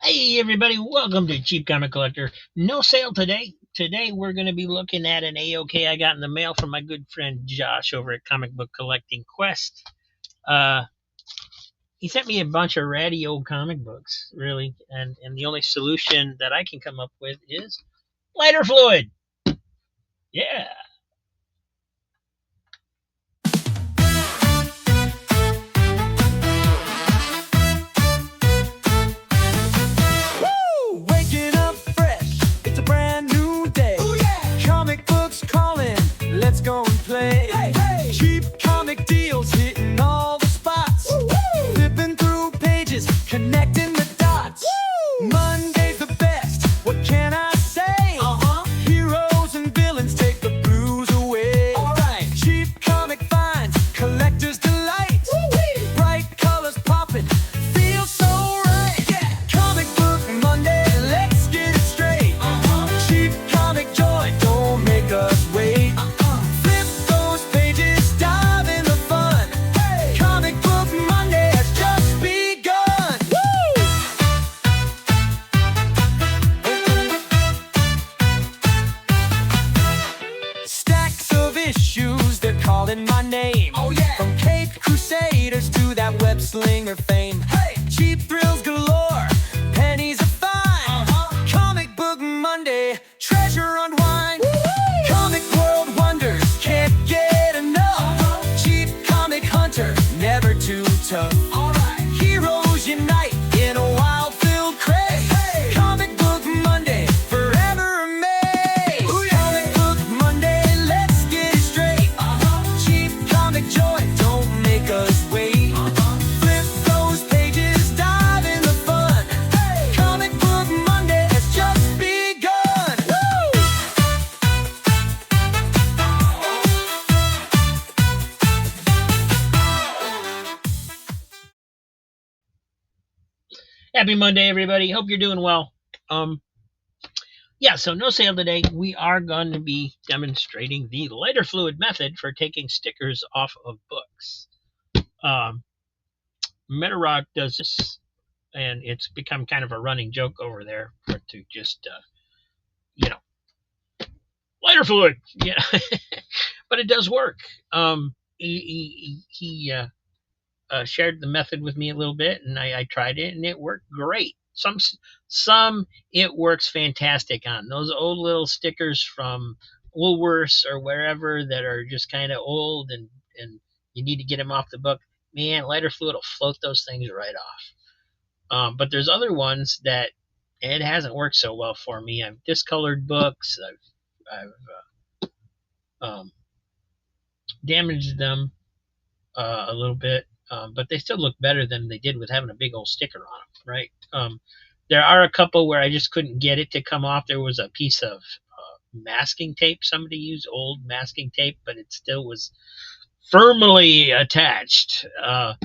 Hey everybody, welcome to Cheap Comic Collector. No sale today. Today we're going to be looking at an A-OK I got in the mail from my good friend Josh over at Comic Book Collecting Quest. Uh, he sent me a bunch of ratty old comic books, really, and the only solution that I can come up with is lighter fluid. Yeah. Woo! Waking up fresh, it's a brand new day. Ooh, yeah. Comic books calling, let's go and play. Hey, hey. Cheap comic deals hitting all the spots. Woo, woo. Flipping through pages, connecting the dots. Woo! Monday's the best, what can I say? Heroes and villains take the blues away. All right. Cheap comic finds, collector's delight. Woo-wee. Bright colors popping, feels so right. Yeah. Comic book Monday, let's get it straight. Cheap comic joy, don't make us wait. Flip those pages, dive in the fun. Hey. Comic book Monday has just begun. Woo! Stacks of issues, they're calling my name. Oh yeah. From Cape Crusaders to that web slinger fame. Hey. Cheap thrills galore, pennies are fine. Comic book Monday, treasure unwind. Woo-hoo! Comic world wonders, can't get enough. Cheap comic hunter, never too tough. All right. Heroes unite in a wild-filled craze. Hey. Comic book Monday, forever amazed. Ooh, yeah. Comic book Monday, let's get it straight. Cheap comic joy, don't make us wait. Flip those pages, dive in the fun. Hey. Comic book Monday has just begun. Woo! Happy Monday, everybody. Hope you're doing well. So no sale today. We are going to be demonstrating the lighter fluid method for taking stickers off of books. Metarock does this, and it's become kind of a running joke over there to just, lighter fluid. Yeah, but it does work. He shared the method with me a little bit, and I tried it, and it worked great. Some it works fantastic on those old little stickers from Woolworths or wherever that are just kind of old and you need to get them off the book. Man, lighter fluid will float those things right off. But there's other ones that it hasn't worked so well for me. I've discolored books. I've damaged them a little bit, but they still look better than they did with having a big old sticker on them, right? There are a couple where I just couldn't get it to come off. There was a piece of masking tape. Somebody used old masking tape, but it still was firmly attached. And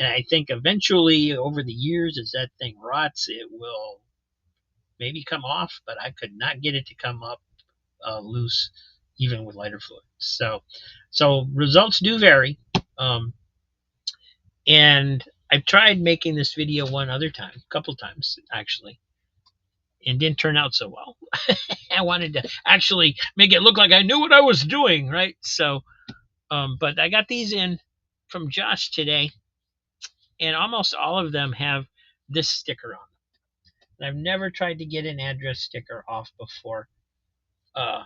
I think eventually, over the years, as that thing rots, it will maybe come off, but I could not get it to come up loose, even with lighter fluid. So results do vary. And I've tried making this video one other time, a couple times actually, and didn't turn out so well. I wanted to actually make it look like I knew what I was doing, right? So, but I got these in from Josh today, and almost all of them have this sticker on them. And I've never tried to get an address sticker off before. And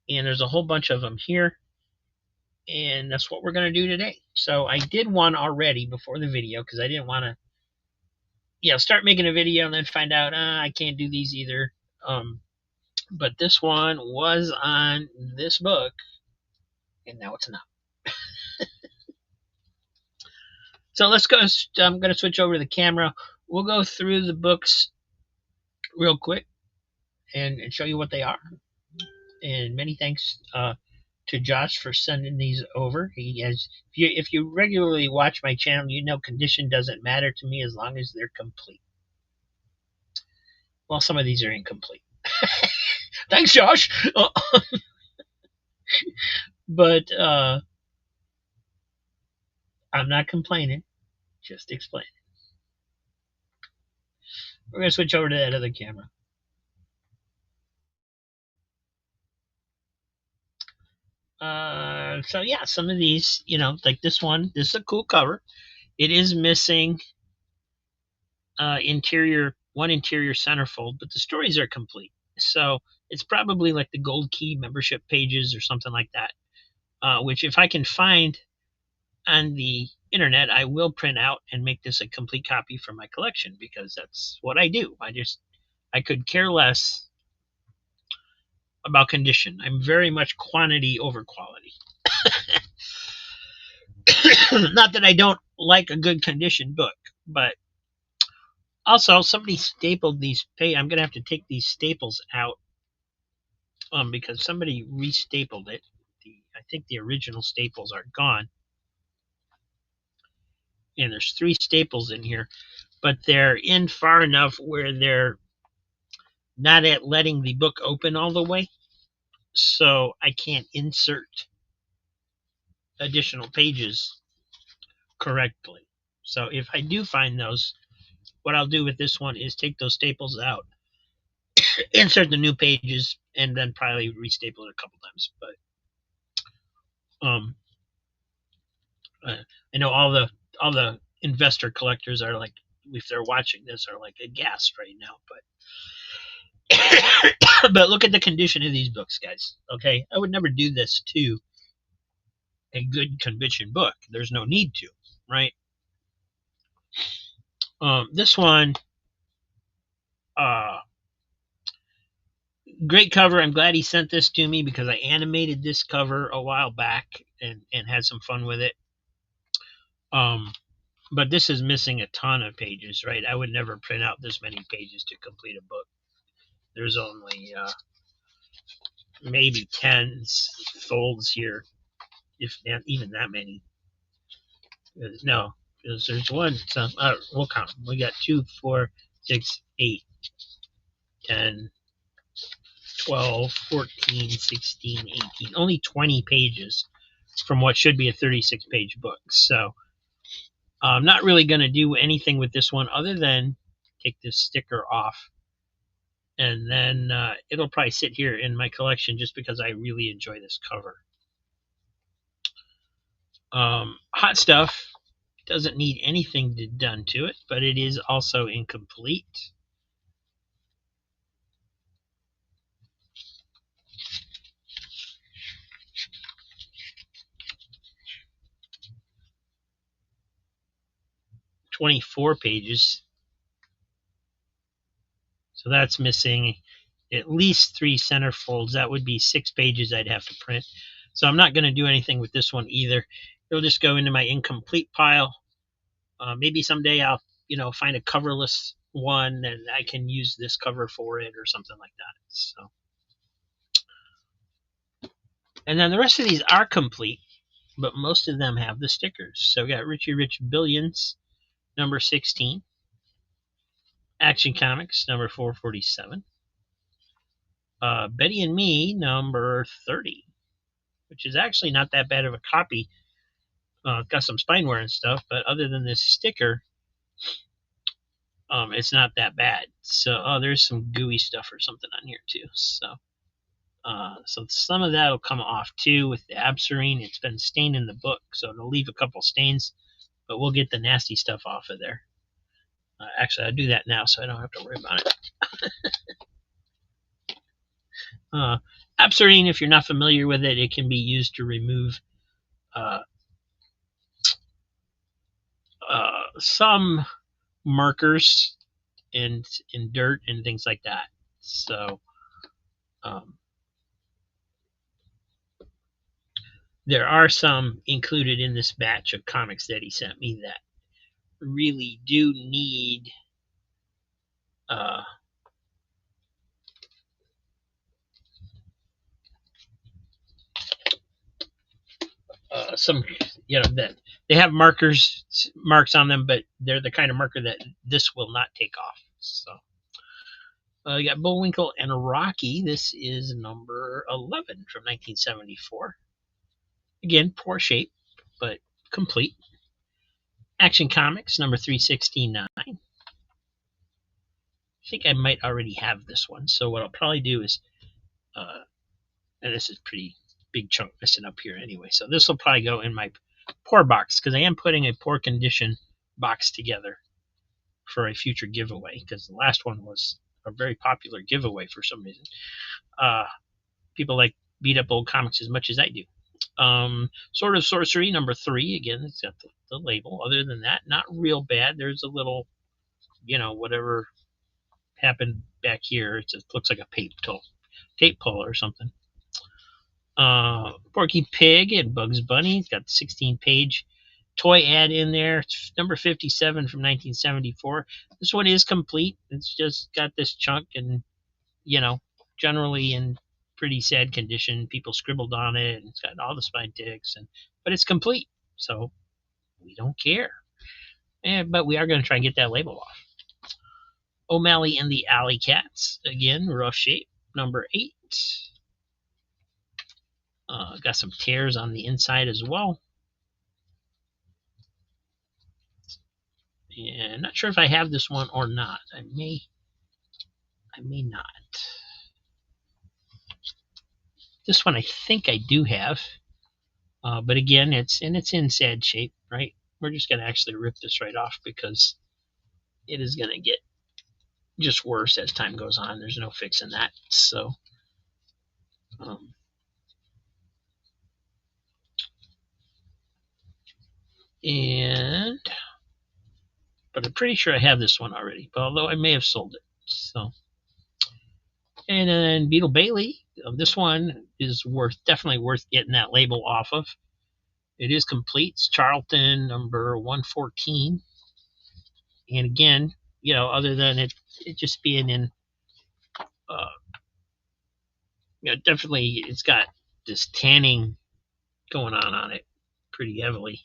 there's a whole bunch of them here. And that's what we're going to do today. So I did one already before the video because I didn't want to, start making a video and then find out I can't do these either. But this one was on this book, and now it's not. So let's go. I'm going to switch over to the camera. We'll go through the books real quick and show you what they are. And many thanks to Josh for sending these over. He has, if you regularly watch my channel, you know condition doesn't matter to me as long as they're complete. Well, some of these are incomplete. Thanks, Josh. But I'm not complaining, just explaining. We're going to switch over to that other camera. So yeah, some of these, like this one, this is a cool cover. It is missing interior centerfold, but the stories are complete. So it's probably like the Gold Key membership pages or something like that. Which if I can find on the internet, I will print out and make this a complete copy for my collection because that's what I do. I could care less about condition. I'm very much quantity over quality. Not that I don't like a good condition book, but also somebody stapled these. I'm gonna have to take these staples out because somebody restapled it. I think the original staples are gone, and there's 3 staples in here, but they're in far enough where they're not at letting the book open all the way, so I can't insert additional pages correctly. So if I do find those, what I'll do with this one is take those staples out, insert the new pages, and then probably restaple it a couple times. But I know all the investor collectors are like, if they're watching this, are like aghast right now. But but look at the condition of these books, guys. Okay, I would never do this to a good condition book. There's no need to, right? This one, uh, great cover. I'm glad he sent this to me because I animated this cover a while back and had some fun with it. But this is missing a ton of pages, right? I would never print out this many pages to complete a book. There's only maybe 10 folds here, if not even that many. No, there's one. So we'll count them. We got 2, 4, 6, 8, 10, 12, 14, 16, 18. Only 20 pages from what should be a 36-page book. So I'm not really going to do anything with this one other than take this sticker off. And then it'll probably sit here in my collection just because I really enjoy this cover. Hot Stuff doesn't need anything done to it, but it is also incomplete. "24 pages. So that's missing at least 3 centerfolds. That would be 6 pages I'd have to print. So I'm not going to do anything with this one either. It'll just go into my incomplete pile. Maybe someday I'll, find a coverless one and I can use this cover for it or something like that. So, and then the rest of these are complete, but most of them have the stickers. So we got Richie Rich Billions, number 16. Action Comics, number 447. Betty and Me, number 30, which is actually not that bad of a copy. Got some spine wear and stuff, but other than this sticker, it's not that bad. So, there's some gooey stuff or something on here too. So some of that will come off too with the Absarine. It's been stained in the book, so it'll leave a couple stains, but we'll get the nasty stuff off of there. Actually, I'll do that now so I don't have to worry about it. Absarine, if you're not familiar with it, it can be used to remove some markers in dirt and things like that. So there are some included in this batch of comics that he sent me that really do need some, that they have marks on them, but they're the kind of marker that this will not take off. So you got Bullwinkle and Rocky. This is number 11 from 1974. Again, poor shape, but complete. Action Comics, number 369. think I might already have this one. So what I'll probably do is, and this is pretty big chunk missing up here anyway. So this will probably go in my poor box because I am putting a poor condition box together for a future giveaway because the last one was a very popular giveaway for some reason. People like beat up old comics as much as I do. Sword of Sorcery number 3. Again, it's got the label. Other than that, not real bad. There's a little, whatever happened back here. It looks like a tape pull or something. Porky Pig and Bugs Bunny. It's got the 16-page toy ad in there. It's number 57 from 1974. This one is complete. It's just got this chunk and, generally in pretty sad condition. People scribbled on it, and it's got all the spine ticks, but it's complete, so we don't care. But we are going to try and get that label off. O'Malley and the Alley Cats, again, rough shape, number 8. Got some tears on the inside as well. And not sure if I have this one or not. I may not. This one I think I do have. But again, it's in sad shape, right? We're just going to actually rip this right off because it is going to get just worse as time goes on. There's no fixing that. So, but I'm pretty sure I have this one already, but although I may have sold it. So, and then Beetle Bailey. This one is definitely worth getting that label off of. It is complete. It's Charlton number 114. And again, other than it just being in, definitely it's got this tanning going on it pretty heavily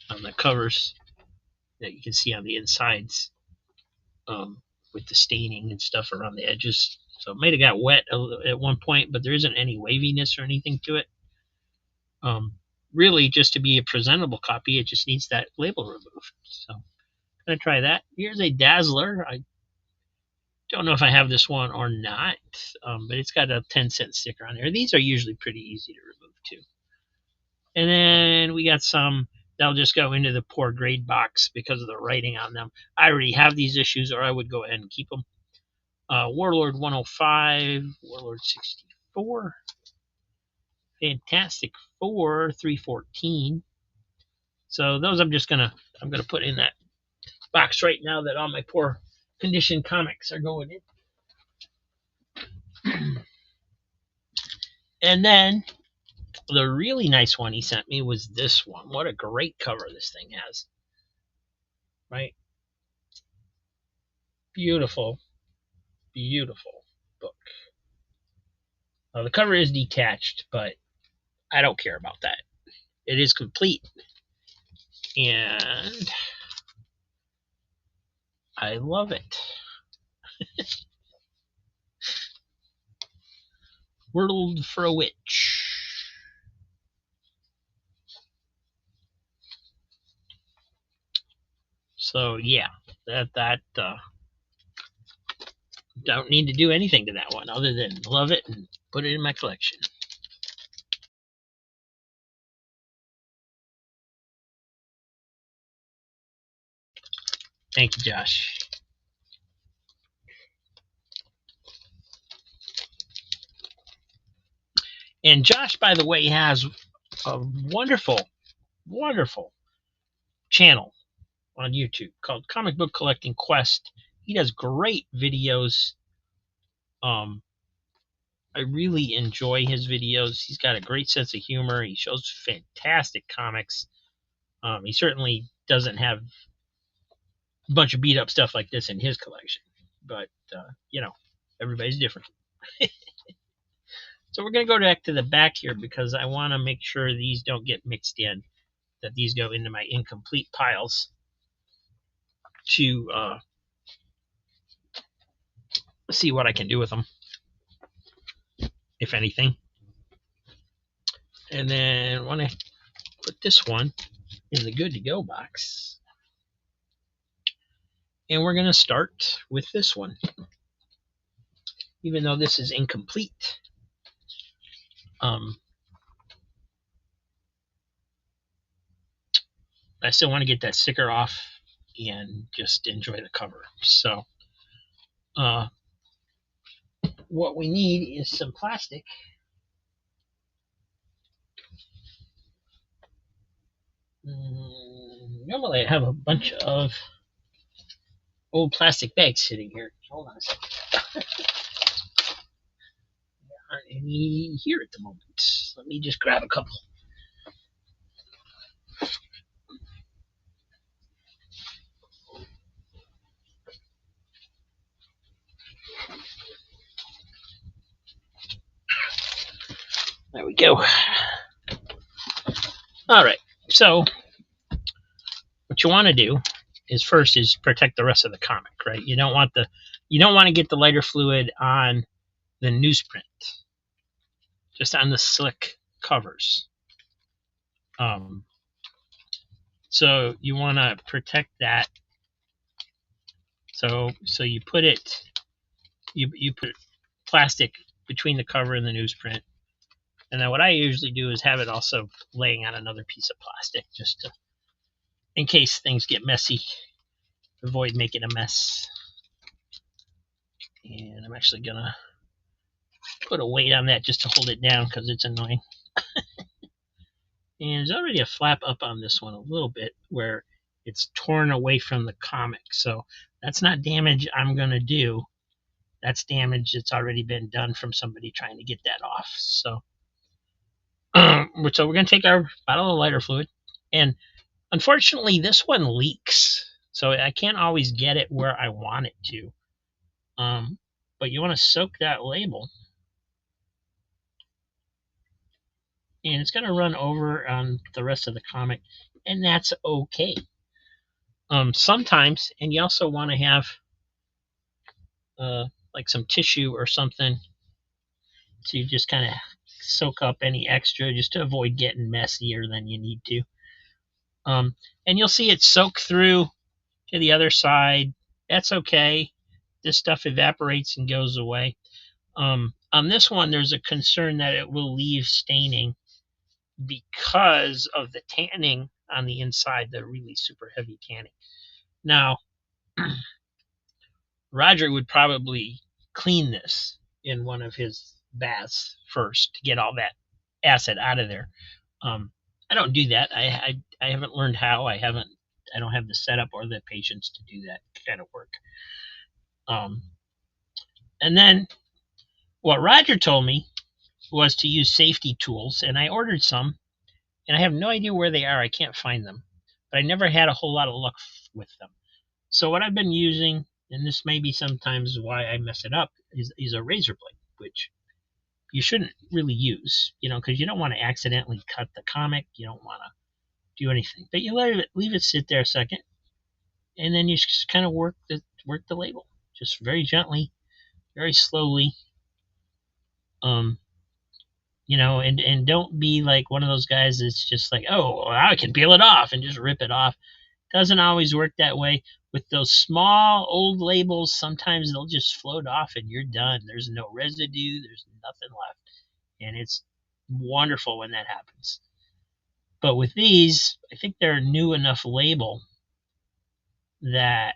on the covers that you can see on the insides, with the staining and stuff around the edges. So it might have got wet at one point, but there isn't any waviness or anything to it. Really, just to be a presentable copy, it just needs that label removed. So I'm going to try that. Here's a Dazzler. I don't know if I have this one or not, but it's got a 10-cent sticker on there. These are usually pretty easy to remove too. And then we got some that'll just go into the poor grade box because of the writing on them. I already have these issues, or I would go ahead and keep them. Warlord 105, Warlord 64, Fantastic Four 314. So those I'm gonna put in that box right now that all my poor condition comics are going in. And then the really nice one he sent me was this one. What a great cover this thing has. Right? Beautiful, beautiful book. The cover is detached, but I don't care about that. It is complete. And I love it. World for a Witch. So yeah, that don't need to do anything to that one other than love it and put it in my collection. Thank you, Josh. And Josh, by the way, has a wonderful, wonderful channel on YouTube called Comic Book Collecting Quest. He does great videos. I really enjoy his videos. He's got a great sense of humor. He shows fantastic comics. He certainly doesn't have a bunch of beat up stuff like this in his collection, but everybody's different. So we're going to go back to the back here because I want to make sure these don't get mixed in, that these go into my incomplete piles to see what I can do with them, if anything. And then I want to put this one in the good to go box. And we're going to start with this one. even though this is incomplete. I still want to get that sticker off and just enjoy the cover. So what we need is some plastic. Normally I have a bunch of old plastic bags sitting here. Hold on a second. There aren't any here at the moment. Let me just grab a couple. There we go. All right. So what you want to do is first is protect the rest of the comic, right? You don't want to get the lighter fluid on the newsprint, just on the slick covers. So you want to protect that. So you put you put plastic between the cover and the newsprint, and then what I usually do is have it also laying on another piece of plastic, just to, in case things get messy, avoid making a mess. And I'm actually gonna put a weight on that just to hold it down because it's annoying. And there's already a flap up on this one a little bit where it's torn away from the comic. So that's not damage I'm going to do. That's damage that's already been done from somebody trying to get that off. So we're going to take our bottle of lighter fluid. And unfortunately, this one leaks. So I can't always get it where I want it to. But you want to soak that label. And it's going to run over on the rest of the comic, and that's okay. Sometimes, and you also want to have like some tissue or something to just kind of soak up any extra, just to avoid getting messier than you need to. And you'll see it soak through to the other side. That's okay. This stuff evaporates and goes away. On this one, there's a concern that it will leave staining because of the tanning on the inside, the really super heavy tanning. Now, Roger would probably clean this in one of his baths first to get all that acid out of there. I don't do that. I haven't learned how. I don't have the setup or the patience to do that kind of work. And then what Roger told me was to use safety tools, and I ordered some, and I have no idea where they are. I can't find them, but I never had a whole lot of luck with them. So what I've been using, and this may be sometimes why I mess it up, is a razor blade, which you shouldn't really use, because you don't want to accidentally cut the comic. You don't want to do anything, but you leave it sit there a second, and then you just kind of work the label, just very gently, very slowly. And don't be like one of those guys that's just like, oh, I can peel it off and just rip it off. Doesn't always work that way. With those small old labels, sometimes they'll just float off and you're done. There's no residue, there's nothing left. And it's wonderful when that happens. But with these, I think they're a new enough label that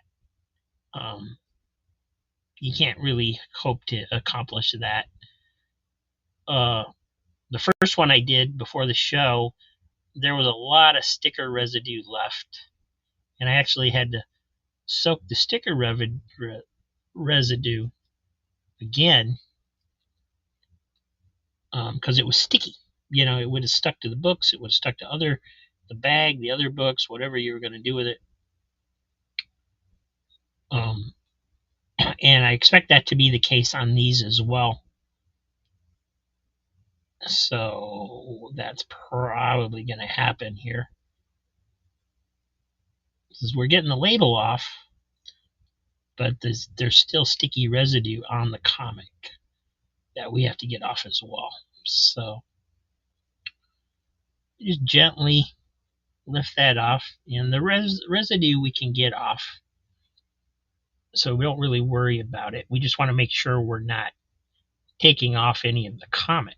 you can't really hope to accomplish that. The first one I did before the show, there was a lot of sticker residue left, and I actually had to soak the sticker residue again because it was sticky. It would have stuck to the books, it would have stuck to the bag, the other books, whatever you were going to do with it. And I expect that to be the case on these as well. So that's probably going to happen here. Because we're getting the label off, but there's still sticky residue on the comic that we have to get off as well. So just gently lift that off, and the residue we can get off, so we don't really worry about it. We just want to make sure we're not taking off any of the comic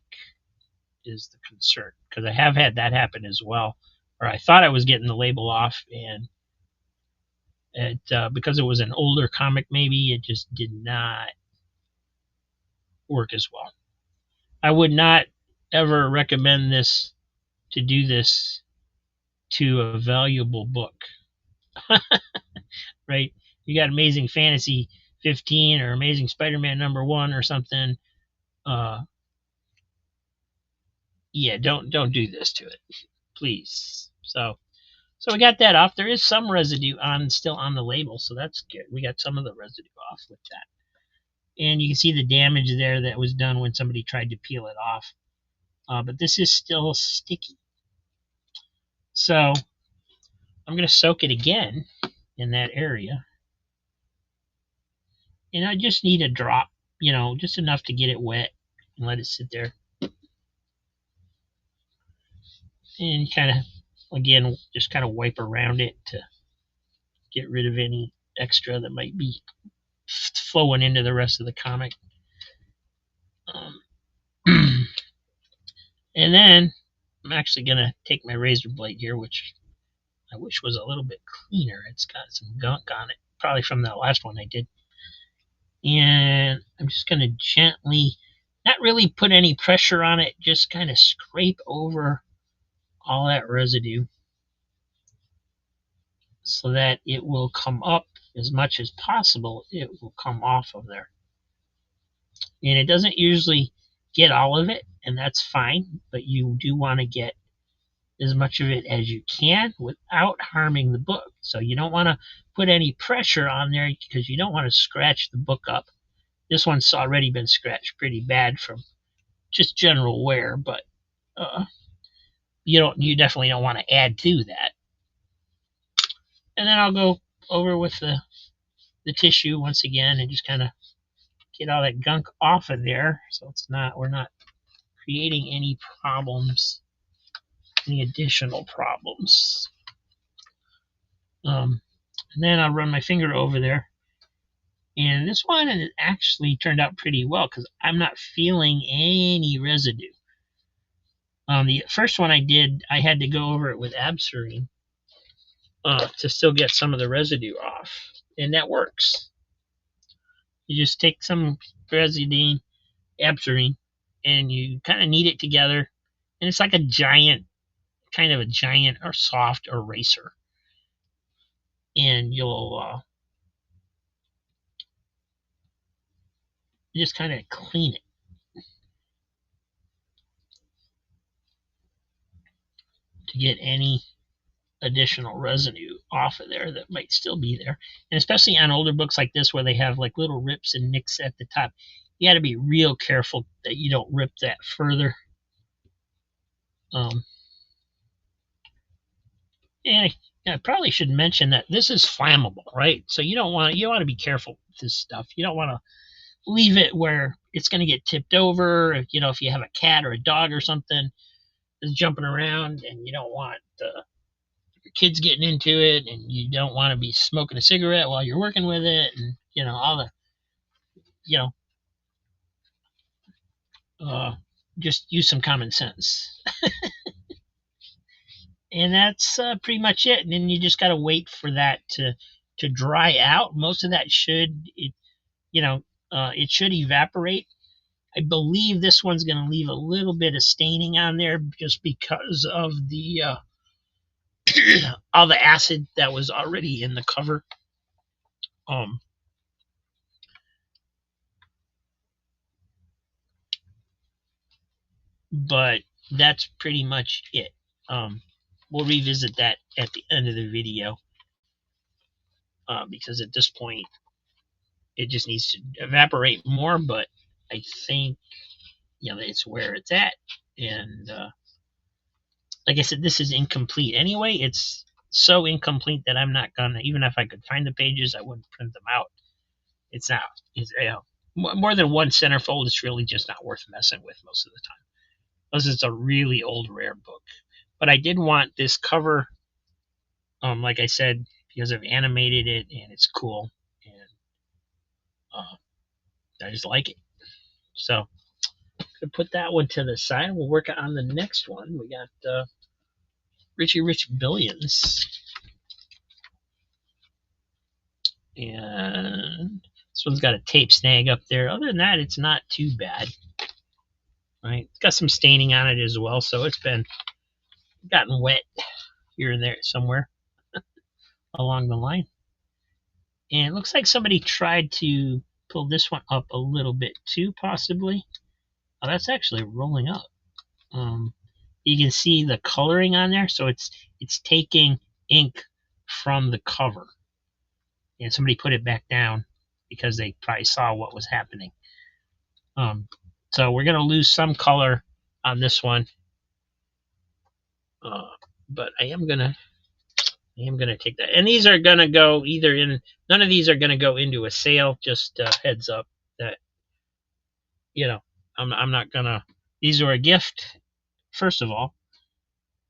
is the concern, because I have had that happen as well, where I thought I was getting the label off, and because it was an older comic, maybe it just did not work as well. I would not ever recommend this to do this to a valuable book, right? You got Amazing Fantasy 15 or Amazing Spider-Man #1 or something. Yeah, don't do this to it, please. So we got that off. There is some residue still on the label, so that's good. We got some of the residue off with that, and you can see the damage there that was done when somebody tried to peel it off. But this is still sticky, so I'm going to soak it again in that area, and I just need a drop, just enough to get it wet and let it sit there, and kind of, again, just kind of wipe around it to get rid of any extra that might be flowing into the rest of the comic. And then I'm actually going to take my razor blade here, which I wish was a little bit cleaner. It's got some gunk on it, probably from that last one I did. And I'm just going to gently, not really put any pressure on it, just kind of scrape over all that residue so that it will come up as much as possible. It will come off of there. And it doesn't usually get all of it, and that's fine, but you do want to get as much of it as you can without harming the book. So you don't want to put any pressure on there because you don't want to scratch the book up. This one's already been scratched pretty bad from just general wear, but you definitely don't want to add to that. And then I'll go over with the tissue once again and just kind of get all that gunk off of there, so we're not creating any problems, any additional problems. And then I'll run my finger over there. And this one actually turned out pretty well because I'm not feeling any residue. The first one I did, I had to go over it with Absirine to still get some of the residue off. And that works. You just take some Absirine, and you kind of knead it together. And it's like a giant or soft eraser. And you'll just kind of clean it to get any additional residue off of there that might still be there. And especially on older books like this where they have like little rips and nicks at the top, you got to be real careful that you don't rip that further. And I probably should mention that this is flammable, right? So you want to be careful with this stuff. You don't want to leave it where it's going to get tipped over. If you have a cat or a dog or something is jumping around, and you don't want your kids getting into it, and you don't want to be smoking a cigarette while you're working with it, and all the just use some common sense. And that's pretty much it. And then you just got to wait for that to dry out. Most of that should evaporate. I believe this one's going to leave a little bit of staining on there just because of the all the acid that was already in the cover. But that's pretty much it. We'll revisit that at the end of the video because at this point it just needs to evaporate more, but I think it's where it's at. And like I said, this is incomplete anyway. It's so incomplete that I'm not gonna, even if I could find the pages, I wouldn't print them out. It's not, more than one centerfold. It's really just not worth messing with most of the time, unless it's a really old rare book. But I did want this cover, like I said, because I've animated it and it's cool, and I just like it. So to put that one to the side. We'll work on the next one. We got Richie Rich Billions. And this one's got a tape snag up there. Other than that, it's not too bad. Right? It's got some staining on it as well, so it's gotten wet here and there somewhere along the line. And it looks like somebody tried to pull this one up a little bit too, possibly. Oh, that's actually rolling up. You can see the coloring on there, so it's taking ink from the cover, and somebody put it back down because they probably saw what was happening. So we're gonna lose some color on this one, but I am gonna take that. And these are gonna go either in. None of these are gonna go into a sale. Just heads up that I'm not gonna. These are a gift, first of all.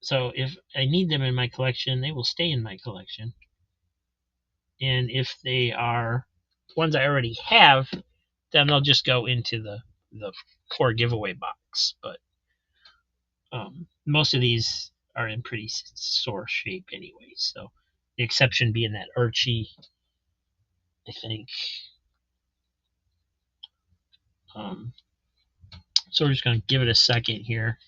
So if I need them in my collection, they will stay in my collection. And if they are ones I already have, then they'll just go into the core giveaway box. But most of these are in pretty sore shape anyway. So the exception being that Archie, I think. So we're just going to give it a second here.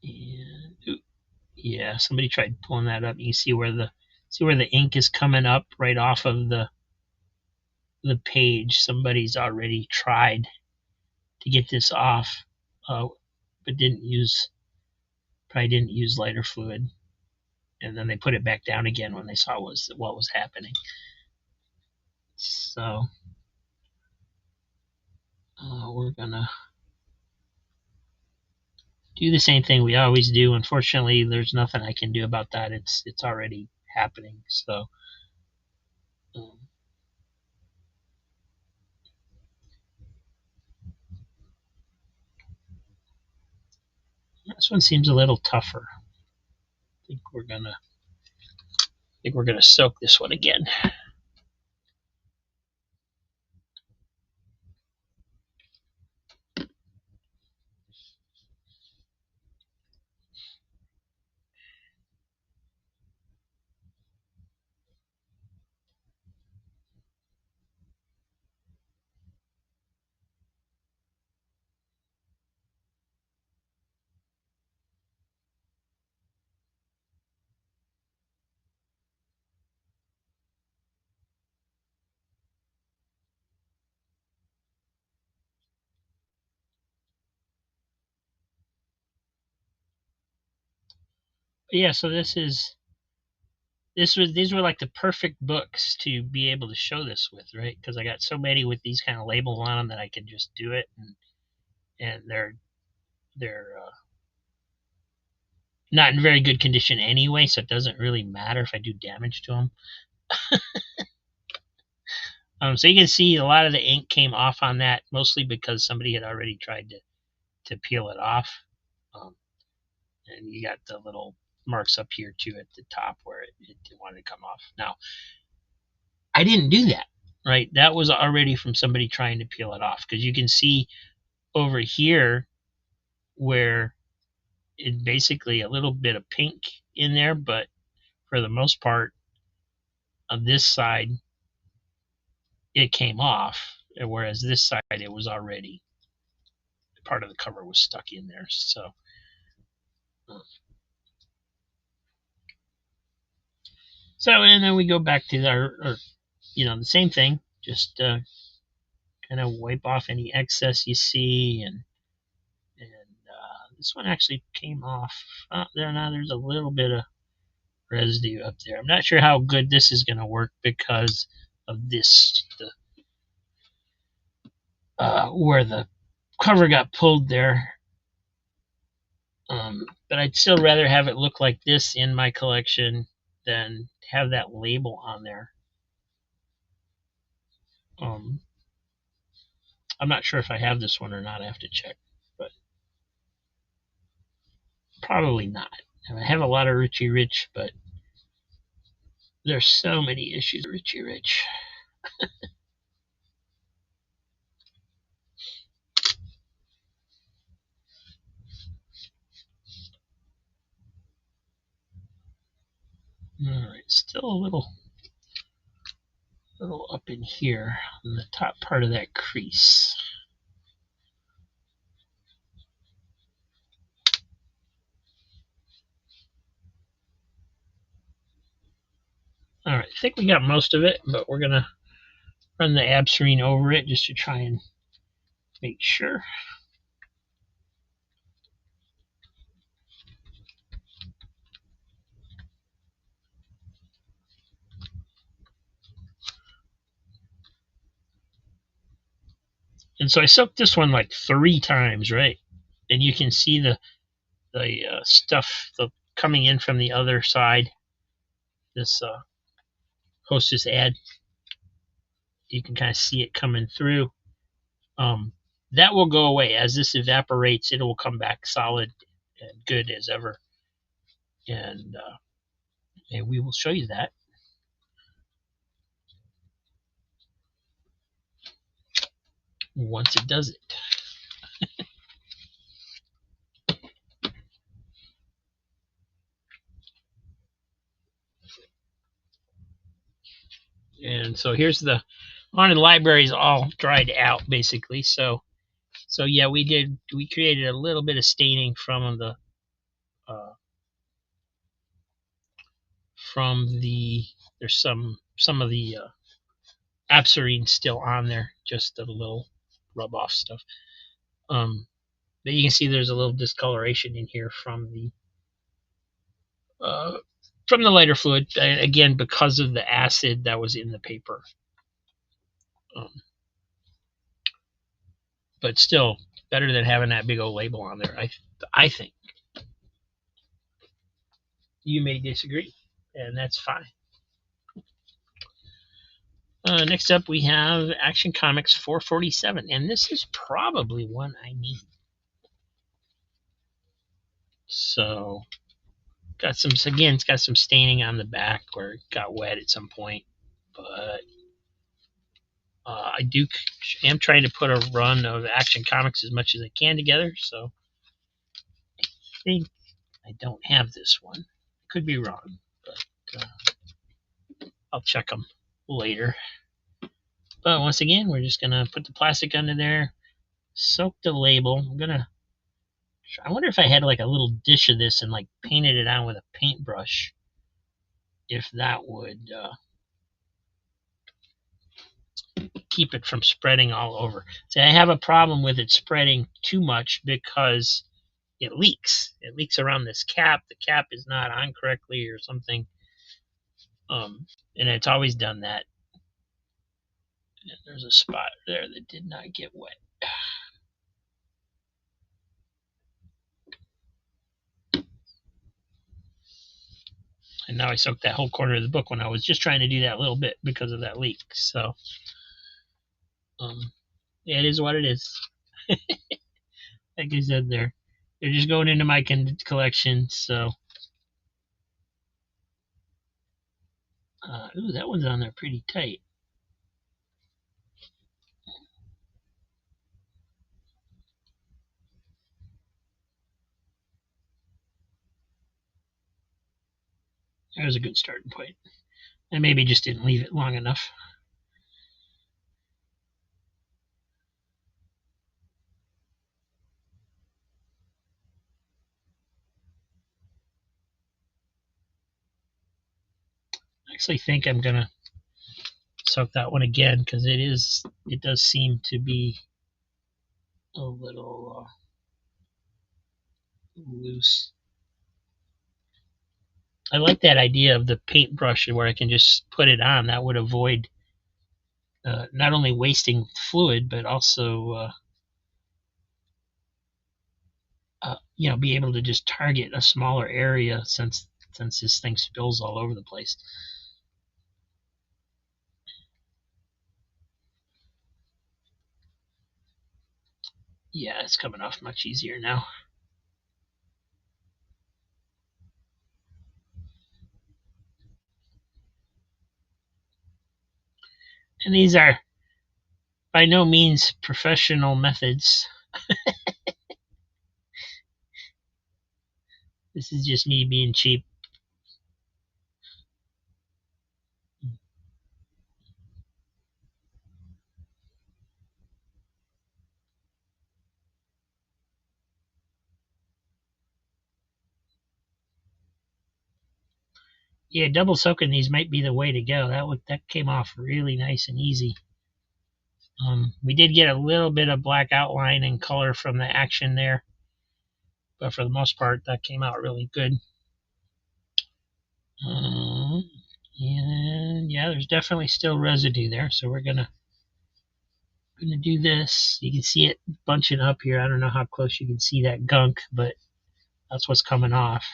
And yeah, somebody tried pulling that up. You can see where the ink is coming up right off of the page. Somebody's already tried to get this off, but probably didn't use lighter fluid, and then they put it back down again when they saw what was happening. So we're gonna do the same thing we always do. Unfortunately, there's nothing I can do about that. It's already happening. So this one seems a little tougher. I think we're gonna soak this one again. But yeah, so these were like the perfect books to be able to show this with, right? Because I got so many with these kind of labels on them that I could just do it, and they're not in very good condition anyway, so it doesn't really matter if I do damage to them. So you can see a lot of the ink came off on that, mostly because somebody had already tried to peel it off. And you got the little marks up here too at the top where it wanted to come off. Now, I didn't do that, right? That was already from somebody trying to peel it off, because you can see over here where it basically a little bit of pink in there, but for the most part on this side it came off, whereas this side it was already part of the cover was stuck in there. So and then we go back to our the same thing, just kind of wipe off any excess you see, and this one actually came off. There's a little bit of residue up there. I'm not sure how good this is going to work because of this, where the cover got pulled there. But I'd still rather have it look like this in my collection than have that label on there. I'm not sure if I have this one or not. I have to check, but probably not. I have a lot of Richie Rich, but there's so many issues with Richie Rich. All right, still a little up in here on the top part of that crease. All right, I think we got most of it, but we're gonna run the Abserine over it just to try and make sure. And so I soaked this one like 3 times, right? And you can see the stuff coming in from the other side. This Hostess ad, you can kind of see it coming through. That will go away as this evaporates. It will come back solid and good as ever, and we will show you that once it does it. And so here's the haunted libraries all dried out basically. So yeah, we created a little bit of staining from the there's some of the Abserine still on there, just a little rub off stuff. But you can see there's a little discoloration in here from the lighter fluid, again because of the acid that was in the paper. But still better than having that big old label on there. I think. You may disagree, and that's fine. Next up, we have Action Comics 447, and this is probably one I need. So, it's got some staining on the back where it got wet at some point, but I am trying to put a run of Action Comics as much as I can together. So, I think I don't have this one. Could be wrong, but I'll check them later. But once again, we're just gonna put the plastic under there, soak the label. I wonder if I had like a little dish of this and like painted it on with a paintbrush, if that would keep it from spreading all over. See, I have a problem with it spreading too much because it leaks. It leaks around this cap. The cap is not on correctly or something. And it's always done that. And there's a spot there that did not get wet. And now I soaked that whole corner of the book when I was just trying to do that little bit because of that leak. So, yeah, it is what it is. Like I said, they're just going into my collection. So, ooh, that one's on there pretty tight. There's a good starting point. I maybe just didn't leave it long enough. I actually think I'm gonna soak that one again because it does seem to be a little loose. I like that idea of the paintbrush where I can just put it on. That would avoid not only wasting fluid, but also be able to just target a smaller area since this thing spills all over the place. Yeah, it's coming off much easier now. And these are by no means professional methods. This is just me being cheap. Yeah, double soaking these might be the way to go. That came off really nice and easy. We did get a little bit of black outline and color from the action there, but for the most part, that came out really good. And yeah, there's definitely still residue there, so we're gonna do this. You can see it bunching up here. I don't know how close you can see that gunk, but that's what's coming off.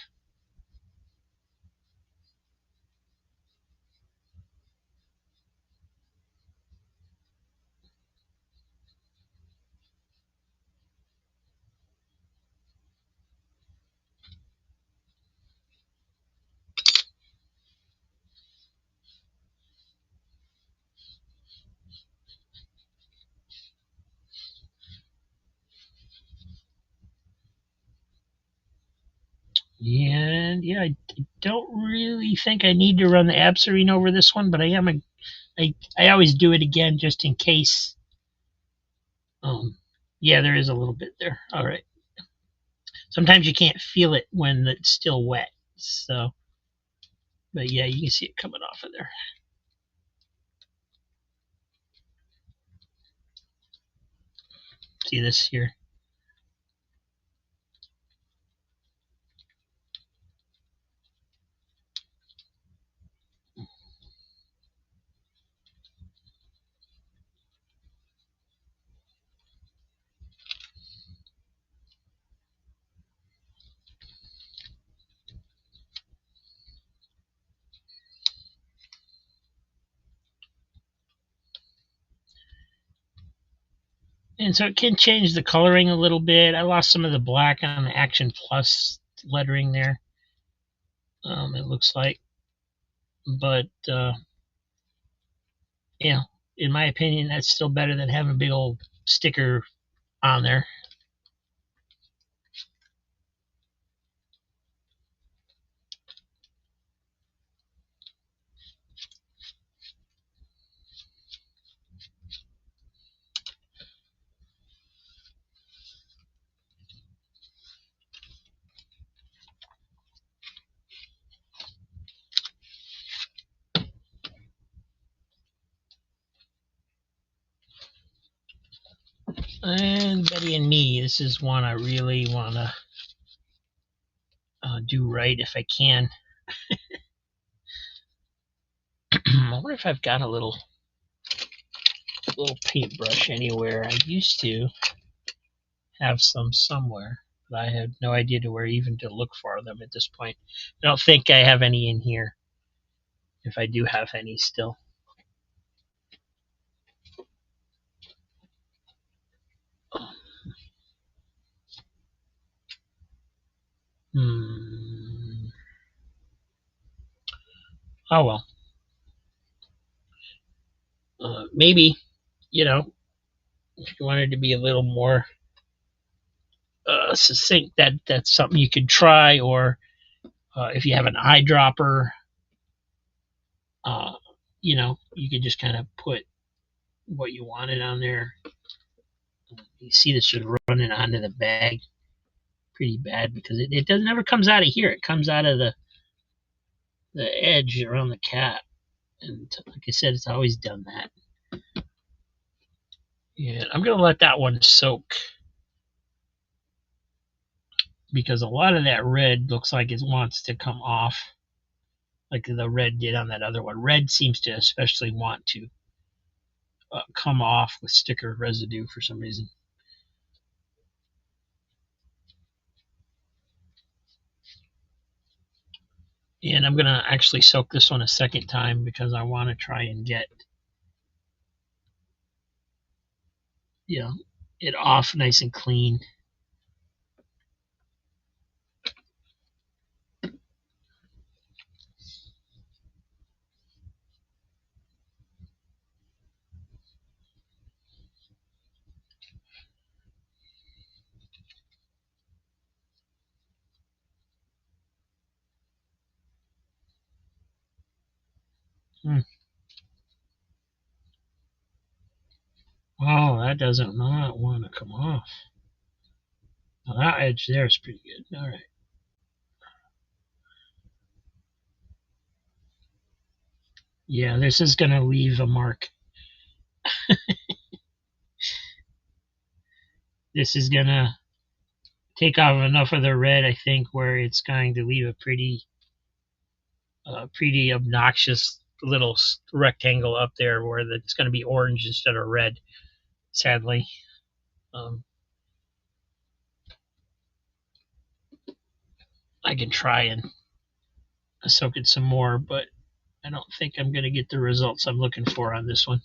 And yeah, I don't really think I need to run the Absorine over this one, but I always do it again just in case. Yeah, there is a little bit there. All right. Sometimes you can't feel it when it's still wet. So, but yeah, you can see it coming off of there. See this here? And so it can change the coloring a little bit. I lost some of the black on the Action Plus lettering there. It looks like, but yeah, in my opinion, that's still better than having a big old sticker on there. And Betty and Me, this is one I really want to do right if I can. I wonder if I've got a little paintbrush anywhere. I used to have some somewhere, but I have no idea to where even to look for them at this point. I don't think I have any in here, if I do have any still. Oh well. Maybe, you know, if you wanted to be a little more succinct, that's something you could try. Or if you have an eyedropper, uh, you could just kind of put what you wanted on there. You see this just running onto the bag pretty bad because it doesn't ever comes out of here. It comes out of the edge around the cap. And like I said, it's always done that. Yeah, I'm going to let that one soak because a lot of that red looks like it wants to come off like the red did on that other one. Red seems to especially want to come off with sticker residue for some reason. And I'm going to actually soak this one a second time because I want to try and get it off nice and clean. Oh, that doesn't not want to come off. Now that edge there is pretty good. All right. Yeah, this is going to leave a mark. This is going to take off enough of the red, I think, where it's going to leave a pretty obnoxious little rectangle up there where it's going to be orange instead of red, sadly. Um, I can try and soak it some more, but I don't think I'm going to get the results I'm looking for on this one.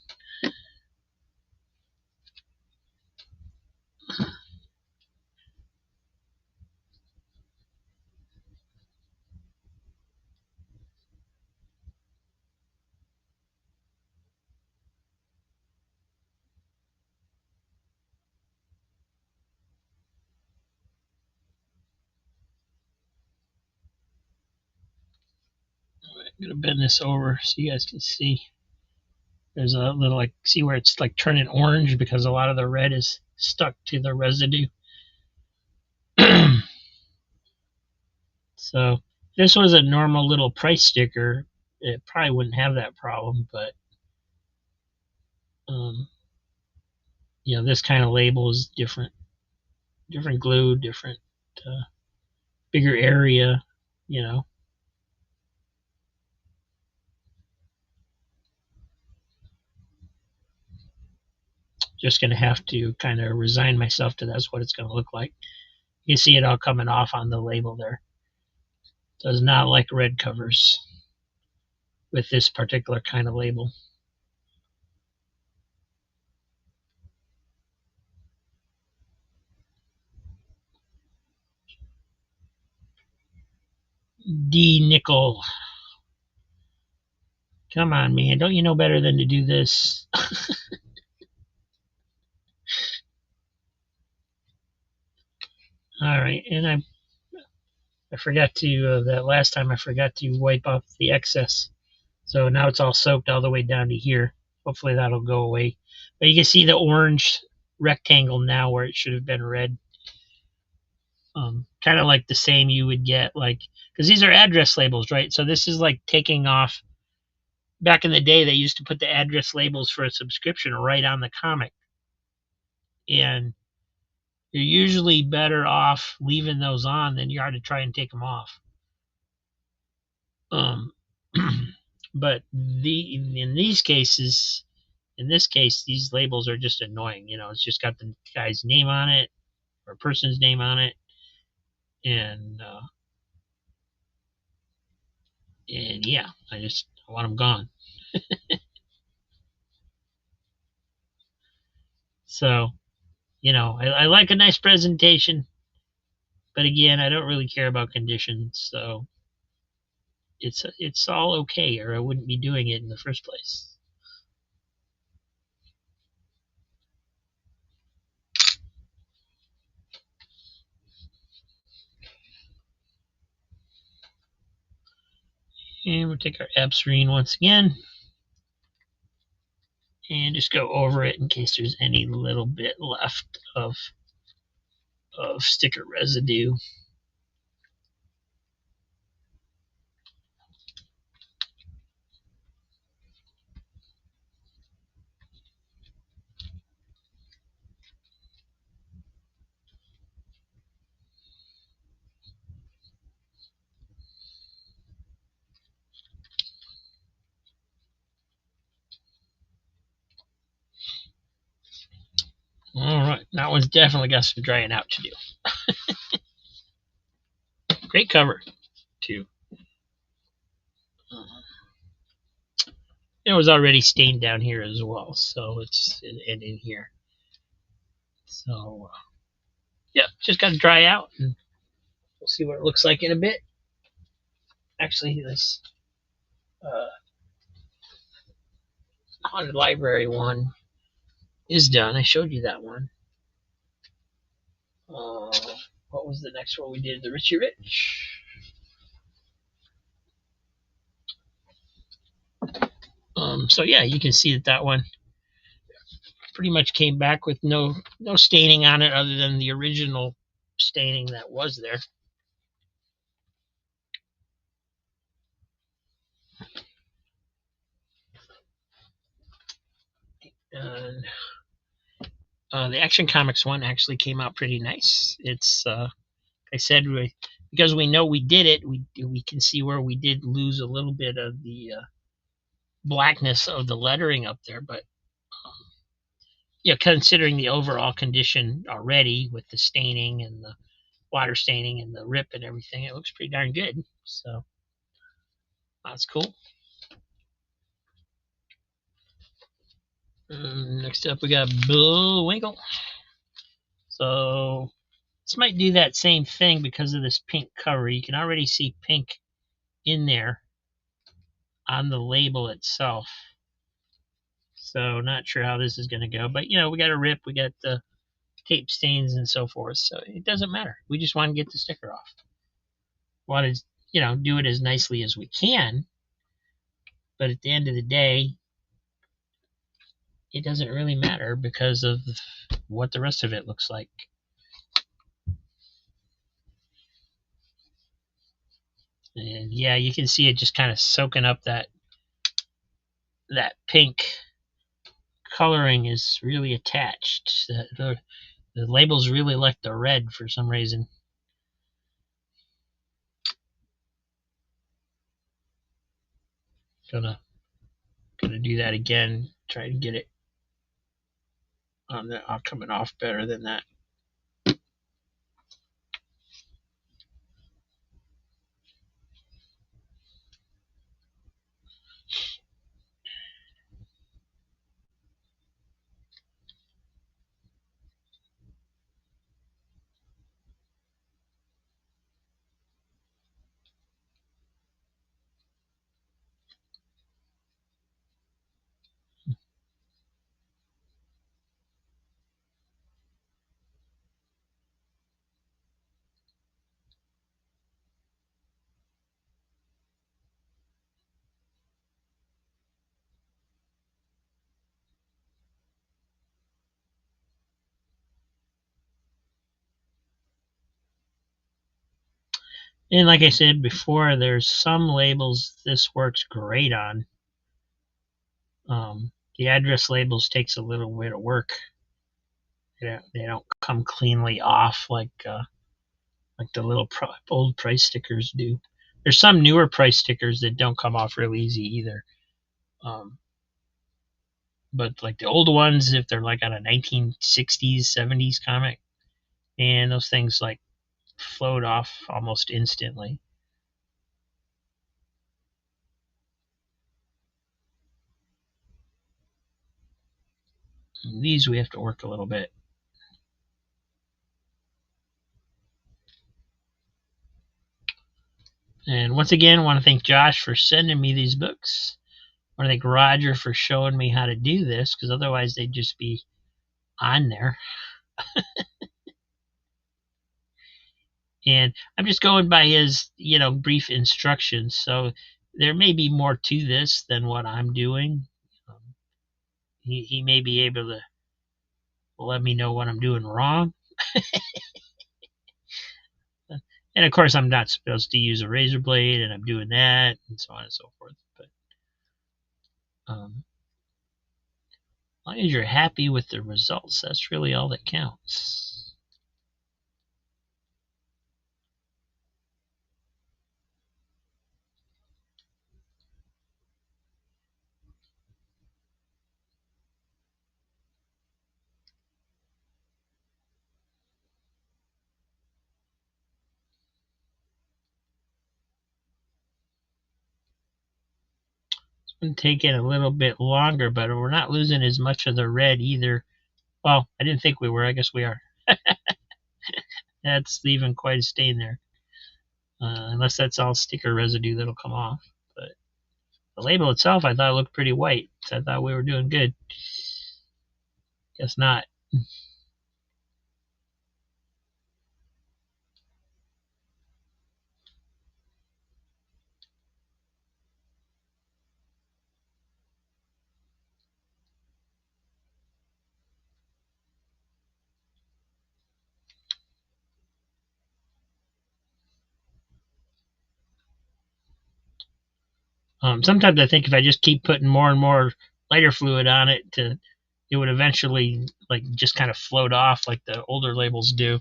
I'm going to bend this over so you guys can see. There's a little, like, see where it's like turning orange because a lot of the red is stuck to the residue. So if this was a normal little price sticker, it probably wouldn't have that problem, but um, this kind of label is different glue, different, uh, bigger area, you know. Just going to have to kind of resign myself to that's what it's going to look like. You see it all coming off on the label there. Does not like red covers with this particular kind of label. D nickel. Come on, man. Don't you know better than to do this? All right, and I forgot to that last time I forgot to wipe off the excess, so now it's all soaked all the way down to here. Hopefully that'll go away. But you can see the orange rectangle now where it should have been red. Kind of like the same you would get, like, because these are address labels, right? So this is like taking off. Back in the day, they used to put the address labels for a subscription right on the comic, and you're usually better off leaving those on than you are to try and take them off. Um, but in these cases, in this case, these labels are just annoying. It's just got the guy's name on it or person's name on it, and yeah, I want them gone. So I like a nice presentation, but again, I don't really care about conditions, so it's all okay, or I wouldn't be doing it in the first place. And we'll take our Abserine once again and just go over it in case there's any little bit left of sticker residue. All right, that one's definitely got some drying out to do. Great cover, too. It was already stained down here as well, so it's in here. So, yeah, just got to dry out, and we'll see what it looks like in a bit. Actually, this uh, Haunted Library one is done. I showed you that one. What was the next one we did? The Richie Rich. So yeah, you can see that one pretty much came back with no staining on it other than the original staining that was there. And the Action Comics one actually came out pretty nice. It's I said because we know we did it, we can see where we did lose a little bit of the blackness of the lettering up there, but yeah, considering the overall condition already with the staining and the water staining and the rip and everything, it looks pretty darn good. So that's cool. Next up, we got Bullwinkle. So this might do that same thing because of this pink cover. You can already see pink in there on the label itself. So not sure how this is going to go, but we got a rip, we got the tape stains and so forth. So it doesn't matter. We just want to get the sticker off. Want to do it as nicely as we can, but at the end of the day, it doesn't really matter because of what the rest of it looks like. And yeah, you can see it just kind of soaking up that pink coloring is really attached. The labels really like the red for some reason. Gonna do that again. Try to get it on the coming off better than that. And like I said before, there's some labels this works great on. The address labels takes a little bit of work. They don't come cleanly off like the little old price stickers do. There's some newer price stickers that don't come off real easy either. But like the old ones, if they're like on a 1960s, 70s comic, and those things like float off almost instantly. And these we have to work a little bit. And once again, I want to thank Josh for sending me these books. I want to thank Roger for showing me how to do this, because otherwise they'd just be on there. And I'm just going by his, brief instructions. So there may be more to this than what I'm doing. He may be able to let me know what I'm doing wrong. And of course, I'm not supposed to use a razor blade, and I'm doing that, and so on and so forth. But as long as you're happy with the results, that's really all that counts. It's been taking a little bit longer, but we're not losing as much of the red either. Well, I didn't think we were. I guess we are. That's leaving quite a stain there. Unless that's all sticker residue that'll come off. But the label itself, I thought looked pretty white, so I thought we were doing good. Guess not. Sometimes I think if I just keep putting more and more lighter fluid on it to it would eventually like just kind of float off like the older labels do.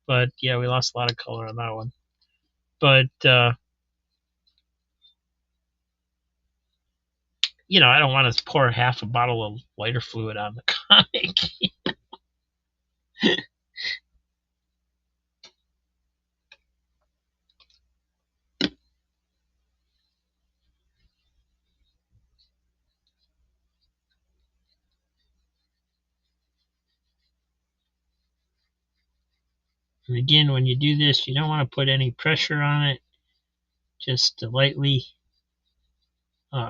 But yeah, we lost a lot of color on that one. But I don't want to pour half a bottle of lighter fluid on the comic. And again, when you do this, you don't want to put any pressure on it. Just lightly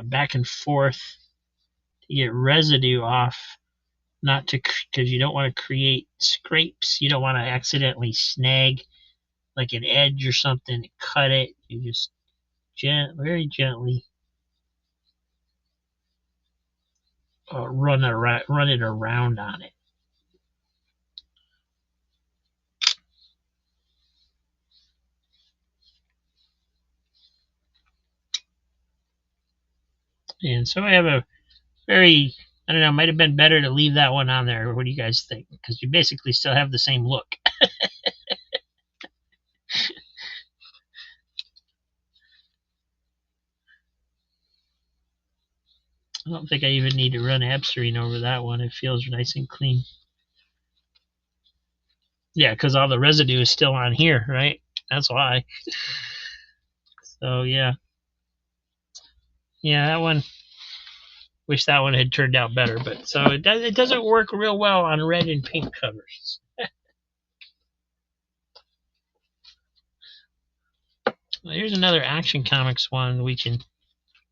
back and forth to get residue off. Not to, because you don't want to create scrapes. You don't want to accidentally snag like an edge or something, cut it. You just very gently run it around on it. And so I have a very, I don't know, might have been better to leave that one on there. What do you guys think? Because you basically still have the same look. I don't think I even need to run Absterine over that one. It feels nice and clean. Yeah, because all the residue is still on here, right? That's why. So yeah, that one. Wish that one had turned out better, but so it doesn't work real well on red and pink covers. Well, here's another Action Comics one we can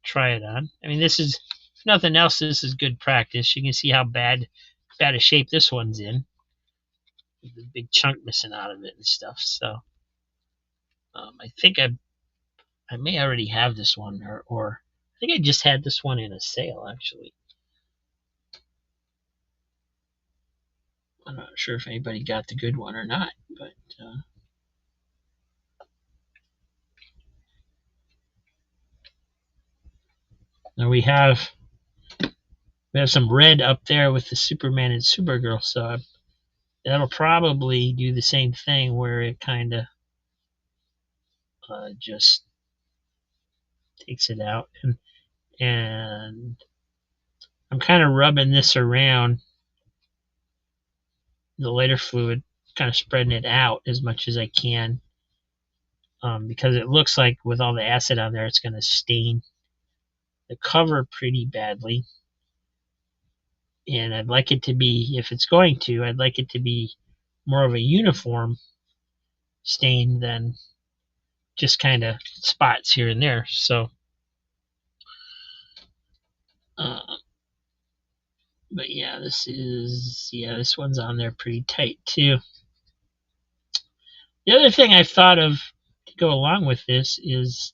try it on. I mean, this is, if nothing else, this is good practice. You can see how bad a shape this one's in. There's a big chunk missing out of it and stuff. So I think I may already have this one, or I think I just had this one in a sale actually. I'm not sure if anybody got the good one or not, but now we have some red up there with the Superman and Supergirl, so that'll probably do the same thing where it kind of just takes it out, and I'm kind of rubbing this around the lighter fluid, kind of spreading it out as much as I can, because it looks like with all the acid on there, it's going to stain the cover pretty badly. And I'd like it to be, if it's going to, I'd like it to be more of a uniform stain than just kind of spots here and there. So, but yeah, this one's on there pretty tight too. The other thing I thought of to go along with this is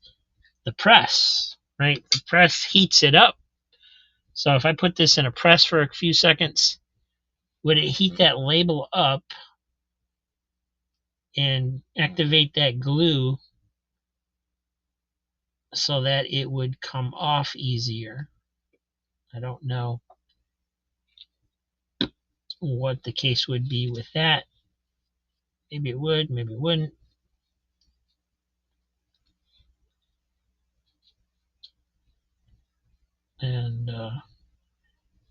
the press, right? The press heats it up. So if I put this in a press for a few seconds, would it heat that label up and activate that glue so that it would come off easier? I don't know what the case would be with that. Maybe it would, maybe it wouldn't. And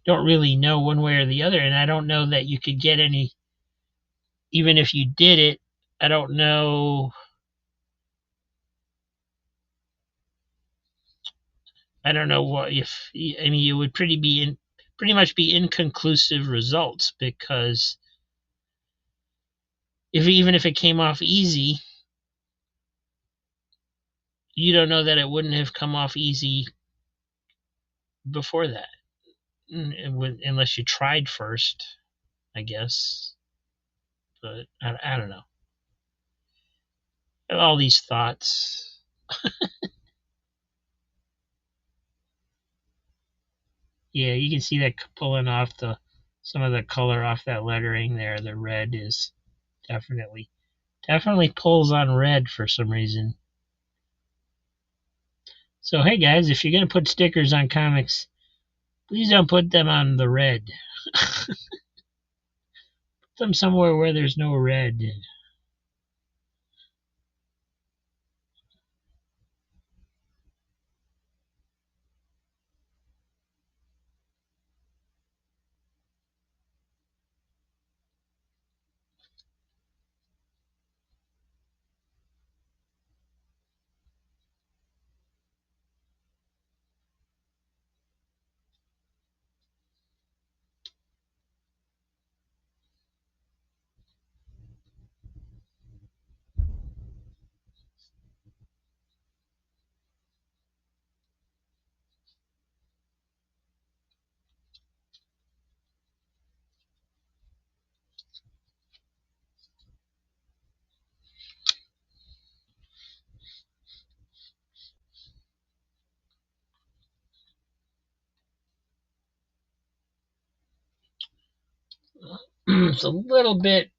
don't really know one way or the other. And I don't know that you could get any, even if you did it, I don't know. I don't know what if, I mean, it would pretty much be inconclusive results, because even if it came off easy, you don't know that it wouldn't have come off easy before that, unless you tried first, I guess. But I don't know. I have all these thoughts. Yeah, you can see that pulling off some of the color off that lettering there. The red is definitely pulls on red for some reason. So hey guys, if you're gonna put stickers on comics, please don't put them on the red. Put them somewhere where there's no red. It's a little bit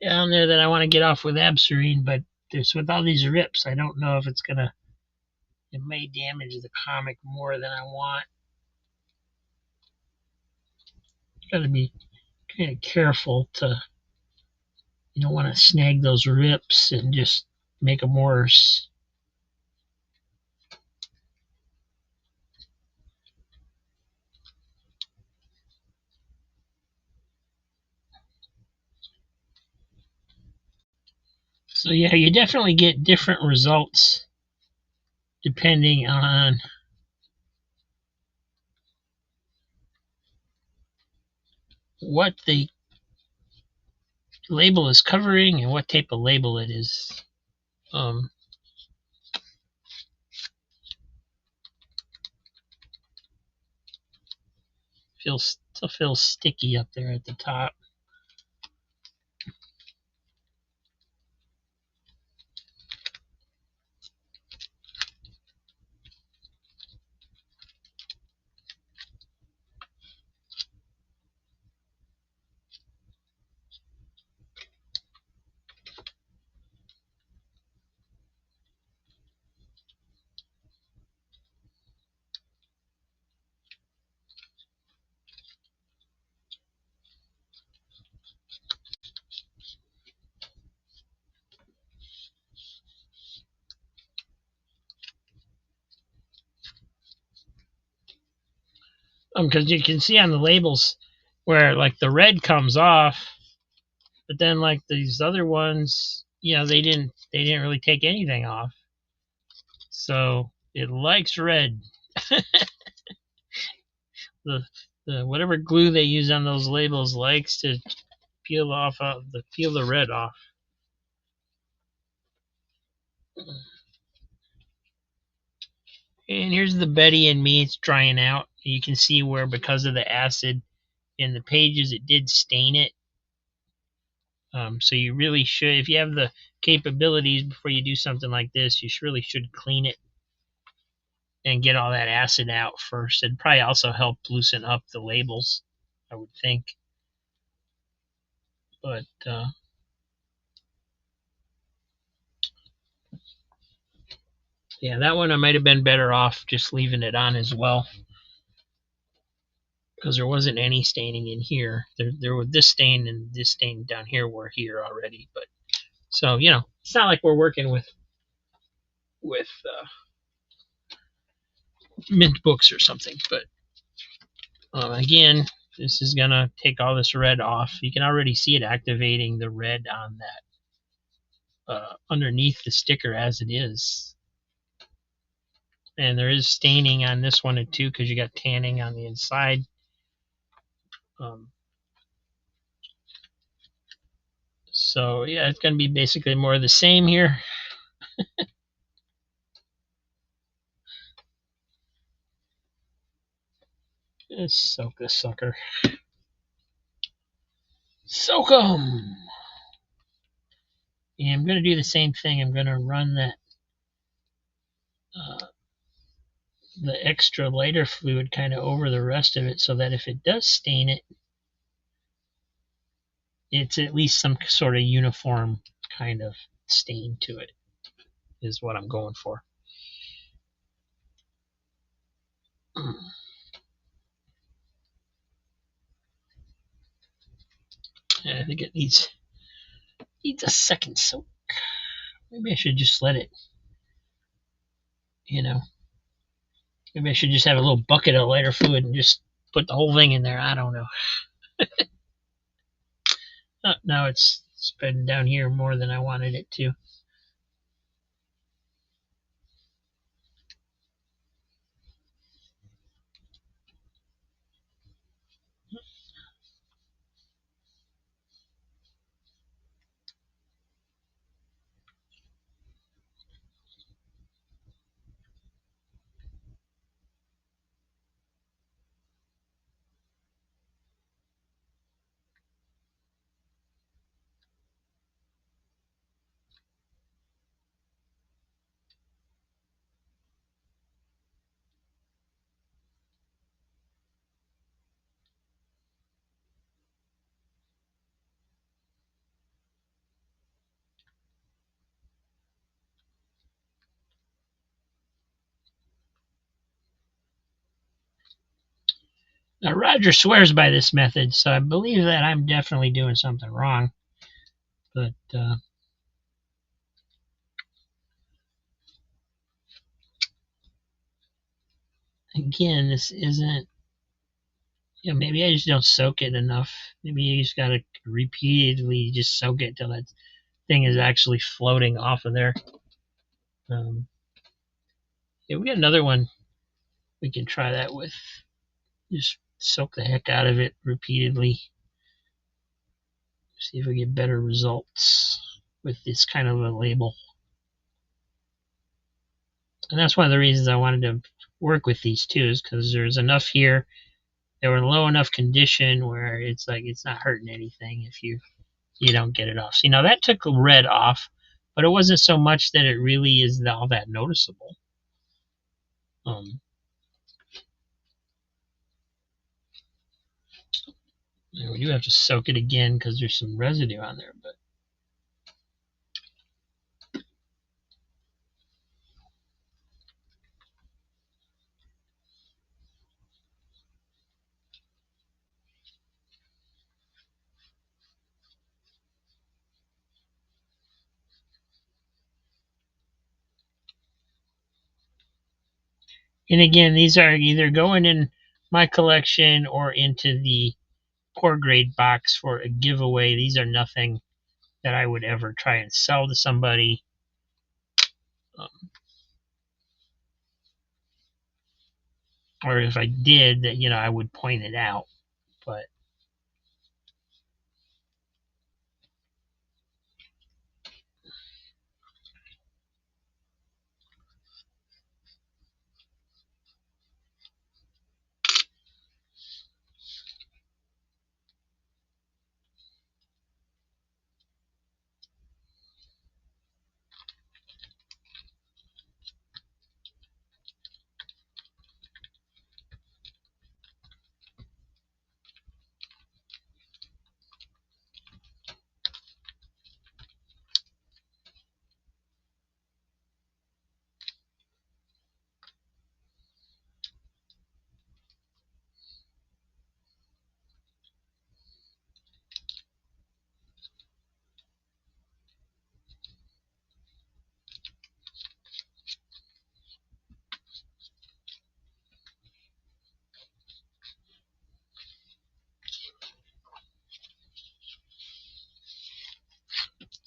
down there that I want to get off with Abserine, but there's with all these rips, I don't know if it's gonna. It may damage the comic more than I want. Got to be kind of careful to. You don't want to snag those rips and just make them worse. So yeah, you definitely get different results depending on what the label is covering and what type of label it is. Um, still feels sticky up there at the top. Because you can see on the labels where like the red comes off, but then like these other ones, they didn't really take anything off. So it likes red. the the whatever glue they use on those labels likes to peel the red off. And here's the Betty and Me. It's drying out. You can see where because of the acid in the pages, it did stain it. So you really should, if you have the capabilities before you do something like this, you really should clean it and get all that acid out first. It'd probably also help loosen up the labels, I would think. But yeah, that one I might have been better off just leaving it on as well, because there wasn't any staining in here. There was this stain and this stain down here were here already. But so it's not like we're working with mint books or something. But again, this is gonna take all this red off. You can already see it activating the red on that underneath the sticker as it is. And there is staining on this one too, because you got tanning on the inside. So yeah, it's going to be basically more of the same here. Let's soak this sucker. Soak 'em! And I'm going to do the same thing. I'm going to run that the extra lighter fluid kind of over the rest of it, so that if it does stain it, it's at least some sort of uniform kind of stain to it, is what I'm going for. I think it needs a second soak. Maybe I should just let it, you know, maybe I should just have a little bucket of lighter fluid and just put the whole thing in there. I don't know. Now it's spreading down here more than I wanted it to. Now, Roger swears by this method, so I believe that I'm definitely doing something wrong. But again, this isn't, maybe I just don't soak it enough. Maybe you just got to repeatedly just soak it till that thing is actually floating off of there. Yeah, we got another one we can try that with. Just soak the heck out of it repeatedly. See if we get better results with this kind of a label. And that's one of the reasons I wanted to work with these two, is because there's enough here. They were in low enough condition where it's like it's not hurting anything if you don't get it off. See, now that took the red off, but it wasn't so much that it really is all that noticeable. We do have to soak it again because there's some residue on there, but and again, these are either going in my collection or into the poor grade box for a giveaway. These are nothing that I would ever try and sell to somebody. Or if I did, that I would point it out. But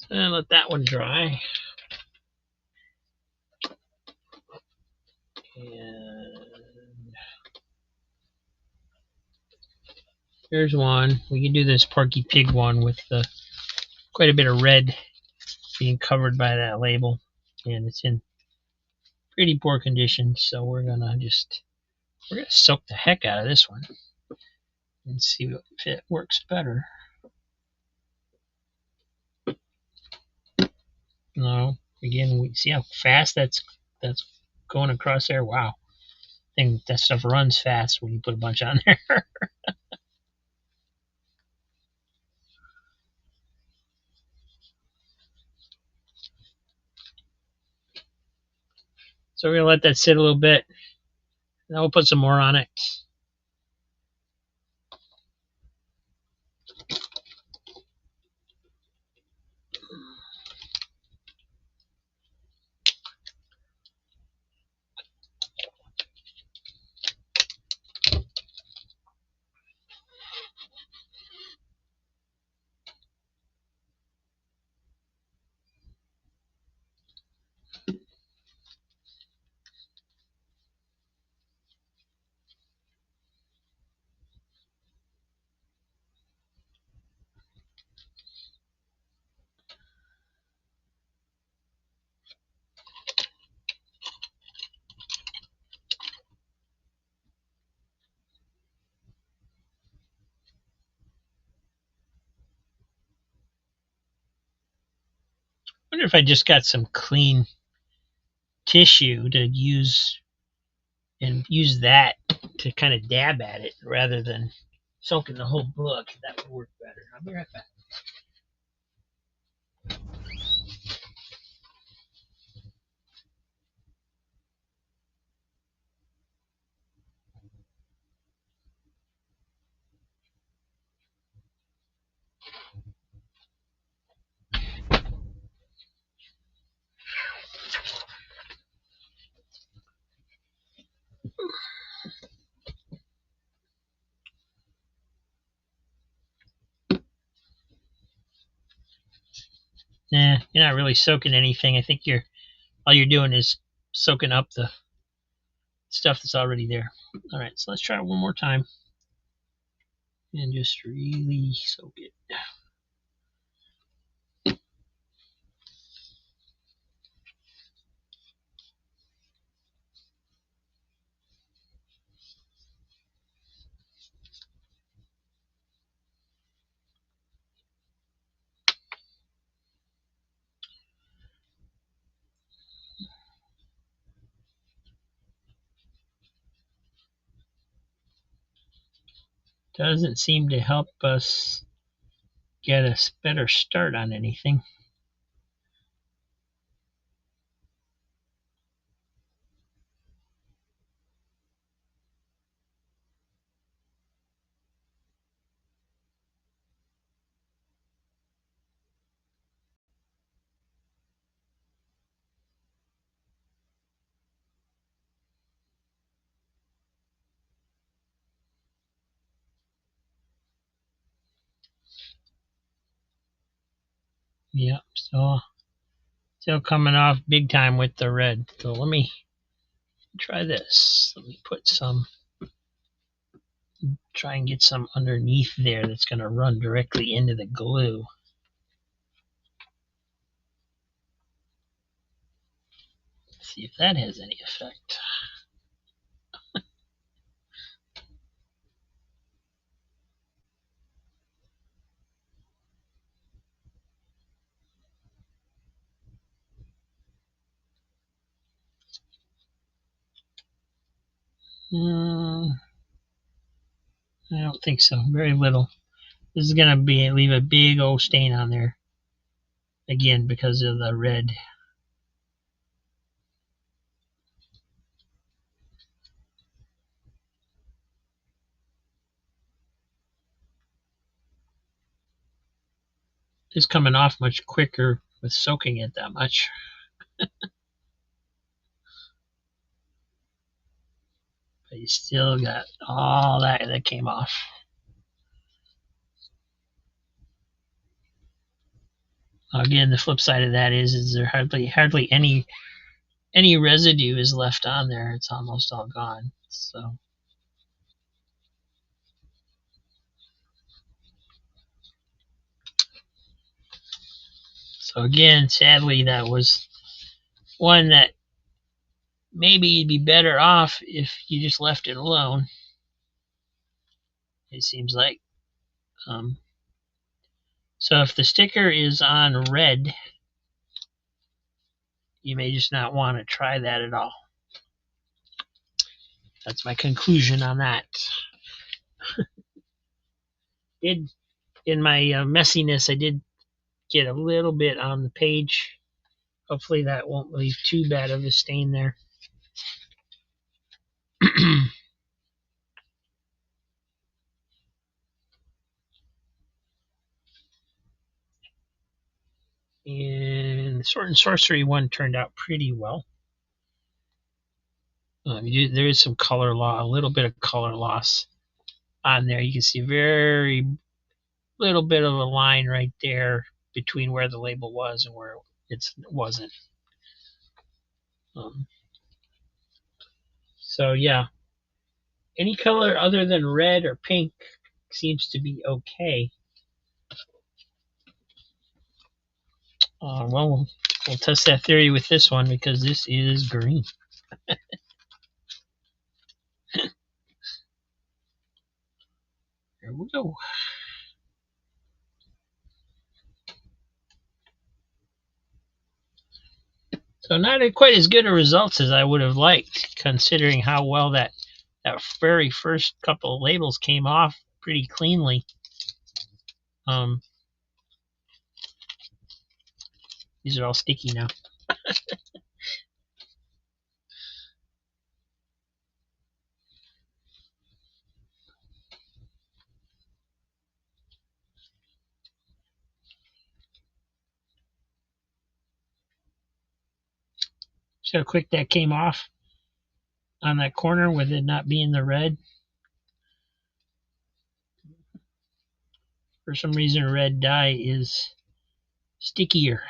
let that one dry. And here's one. We can do this Porky Pig one with quite a bit of red being covered by that label, and it's in pretty poor condition. So we're gonna soak the heck out of this one and see if it works better. No, again, we see how fast that's going across there. Wow, that stuff runs fast when you put a bunch on there. So we're gonna let that sit a little bit. Then we'll put some more on it. wonder if I just got some clean tissue to use and use that to kind of dab at it rather than soaking the whole book. That would work better. I'll be right back. Nah, you're not really soaking anything. I think all you're doing is soaking up the stuff that's already there. All right, so let's try it one more time and just really soak it. Doesn't seem to help us get a better start on anything. Yep, so still coming off big time with the red. So let me try this. Let me try and get some underneath there that's going to run directly into the glue. See if that has any effect. I don't think so. Very little. This is going to leave a big old stain on there again because of the red. It's coming off much quicker with soaking it that much. But you still got all that came off. Again, the flip side of that is there hardly any residue is left on there. It's almost all gone. So again, sadly, that was one that maybe you'd be better off if you just left it alone. It seems like. So if the sticker is on red, you may just not want to try that at all. That's my conclusion on that. In my messiness, I did get a little bit on the page. Hopefully that won't leave too bad of a stain there. And the Sword and Sorcery one turned out pretty well. There is some color loss, a little bit of color loss on there. You can see very little bit of a line right there between where the label was and where it wasn't. So yeah, any color other than red or pink seems to be okay. Well, we'll test that theory with this one because this is green. There we go. So not quite as good a results as I would have liked, considering how well that very first couple of labels came off pretty cleanly. Um, these are all sticky now. See how quick that came off on that corner with it not being the red. For some reason, red dye is stickier.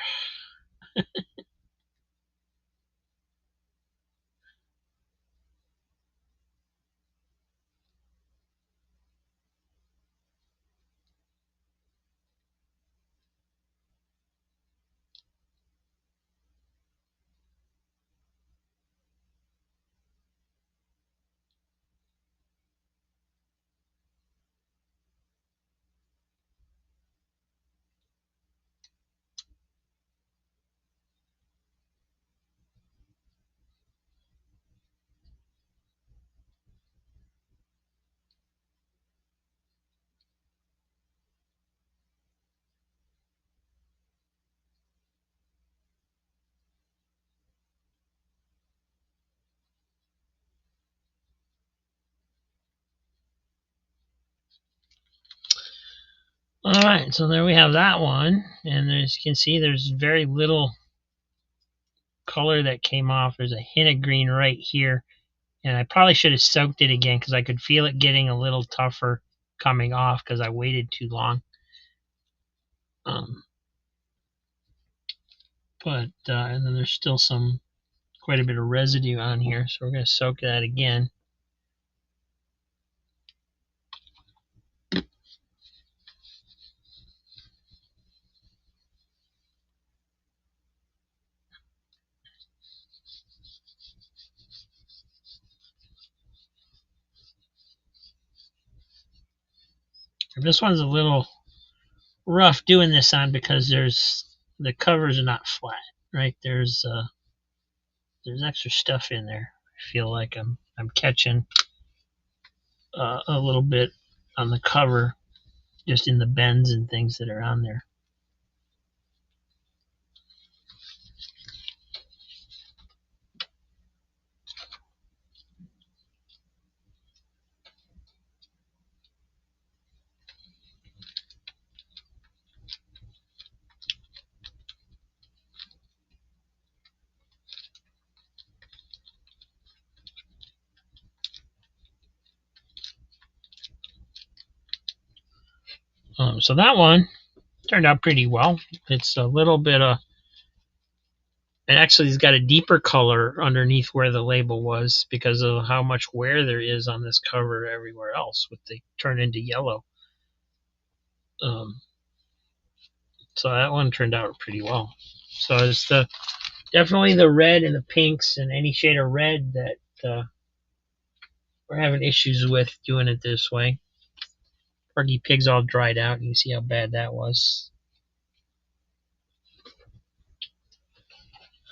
All right, so there we have that one, and as you can see, there's very little color that came off. There's a hint of green right here, and I probably should have soaked it again because I could feel it getting a little tougher coming off because I waited too long. Um, but and then there's still quite a bit of residue on here, so we're going to soak that again. This one's a little rough doing this on because the covers are not flat, right? There's extra stuff in there. I feel like I'm catching a little bit on the cover, just in the bends and things that are on there. So that one turned out pretty well. It's a little bit of, it actually has got a deeper color underneath where the label was because of how much wear there is on this cover everywhere else, with they turn into yellow. So that one turned out pretty well. So it's definitely the red and the pinks and any shade of red that we're having issues with doing it this way. Porky Pig's all dried out. You can see how bad that was.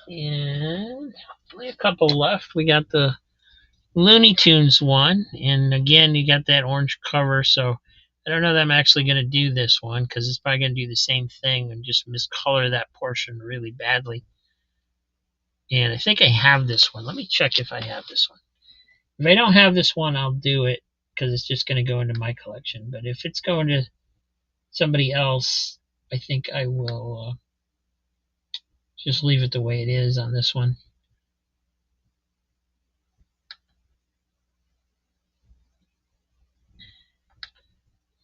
And only a couple left. We got the Looney Tunes one, and again, you got that orange cover, so I don't know that I'm actually going to do this one because it's probably going to do the same thing and just miscolor that portion really badly. And I think I have this one. Let me check if I have this one. If I don't have this one, I'll do it because it's just going to go into my collection. But if it's going to somebody else, I think I will just leave it the way it is on this one.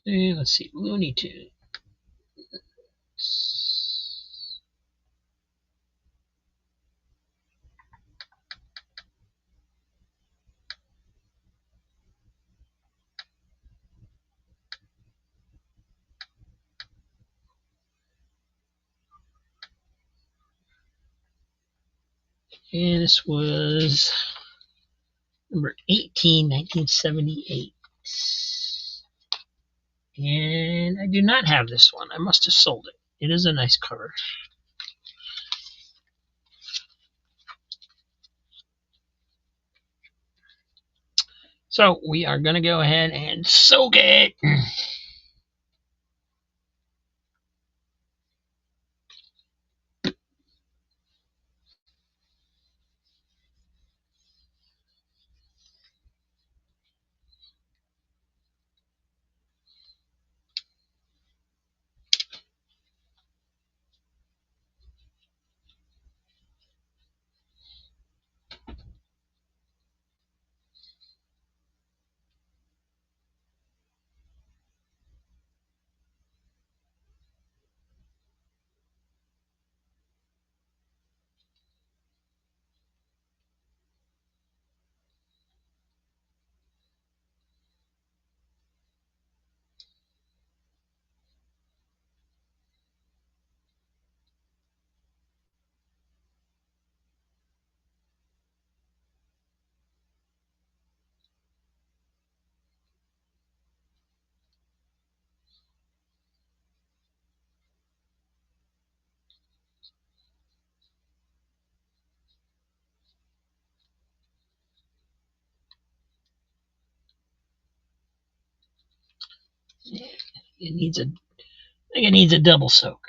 And let's see, Looney Tunes. And this was number 18, 1978. And I do not have this one. I must have sold it. It is a nice cover. So we are going to go ahead and soak it. It needs a, I think it needs a double soak.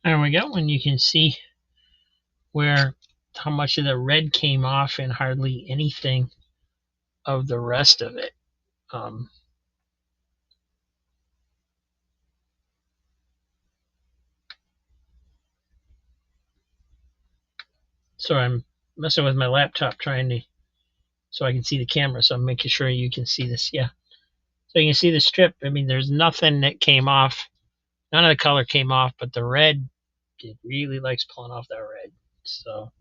There we go. And you can see where how much of the red came off and hardly anything of the rest of it. Um, so I'm messing with my laptop trying to so I can see the camera. So I'm making sure you can see this. Yeah. So you can see the strip. I mean, there's nothing that came off. None of the color came off, but the red, it really likes pulling off that red. So,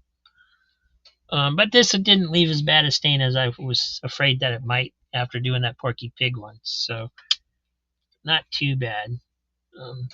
but this didn't leave as bad a stain as I was afraid that it might after doing that Porky Pig one. So, not too bad. Um,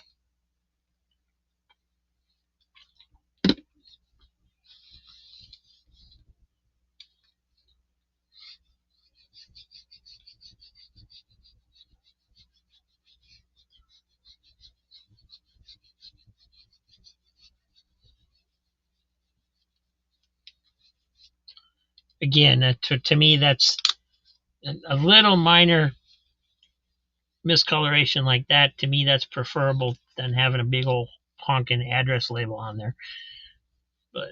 Again, to me, that's a little minor miscoloration like that. To me, that's preferable than having a big old honking address label on there. But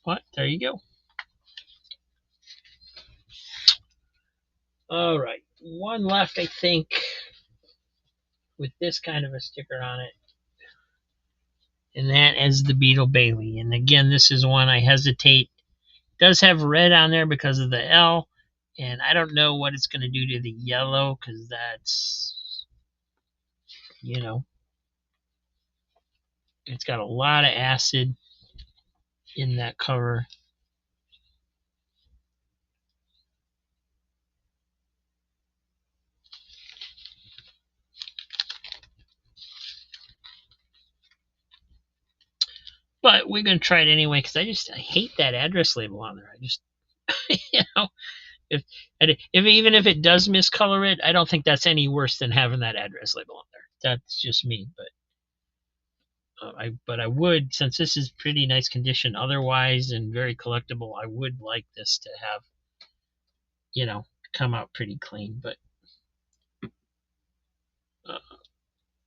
what? There you go. All right, one left, I think, with this kind of a sticker on it, and that is the Beetle Bailey. And again, this is one I hesitate. It does have red on there because of the L, and I don't know what it's going to do to the yellow because that's, you know, it's got a lot of acid in that cover. But we're going to try it anyway because I hate that address label on there. I just, you know, if, if even if it does miscolor it, I don't think that's any worse than having that address label on there. That's just me, but I would, since this is pretty nice condition otherwise and very collectible, I would like this to have, you know, come out pretty clean. Uh,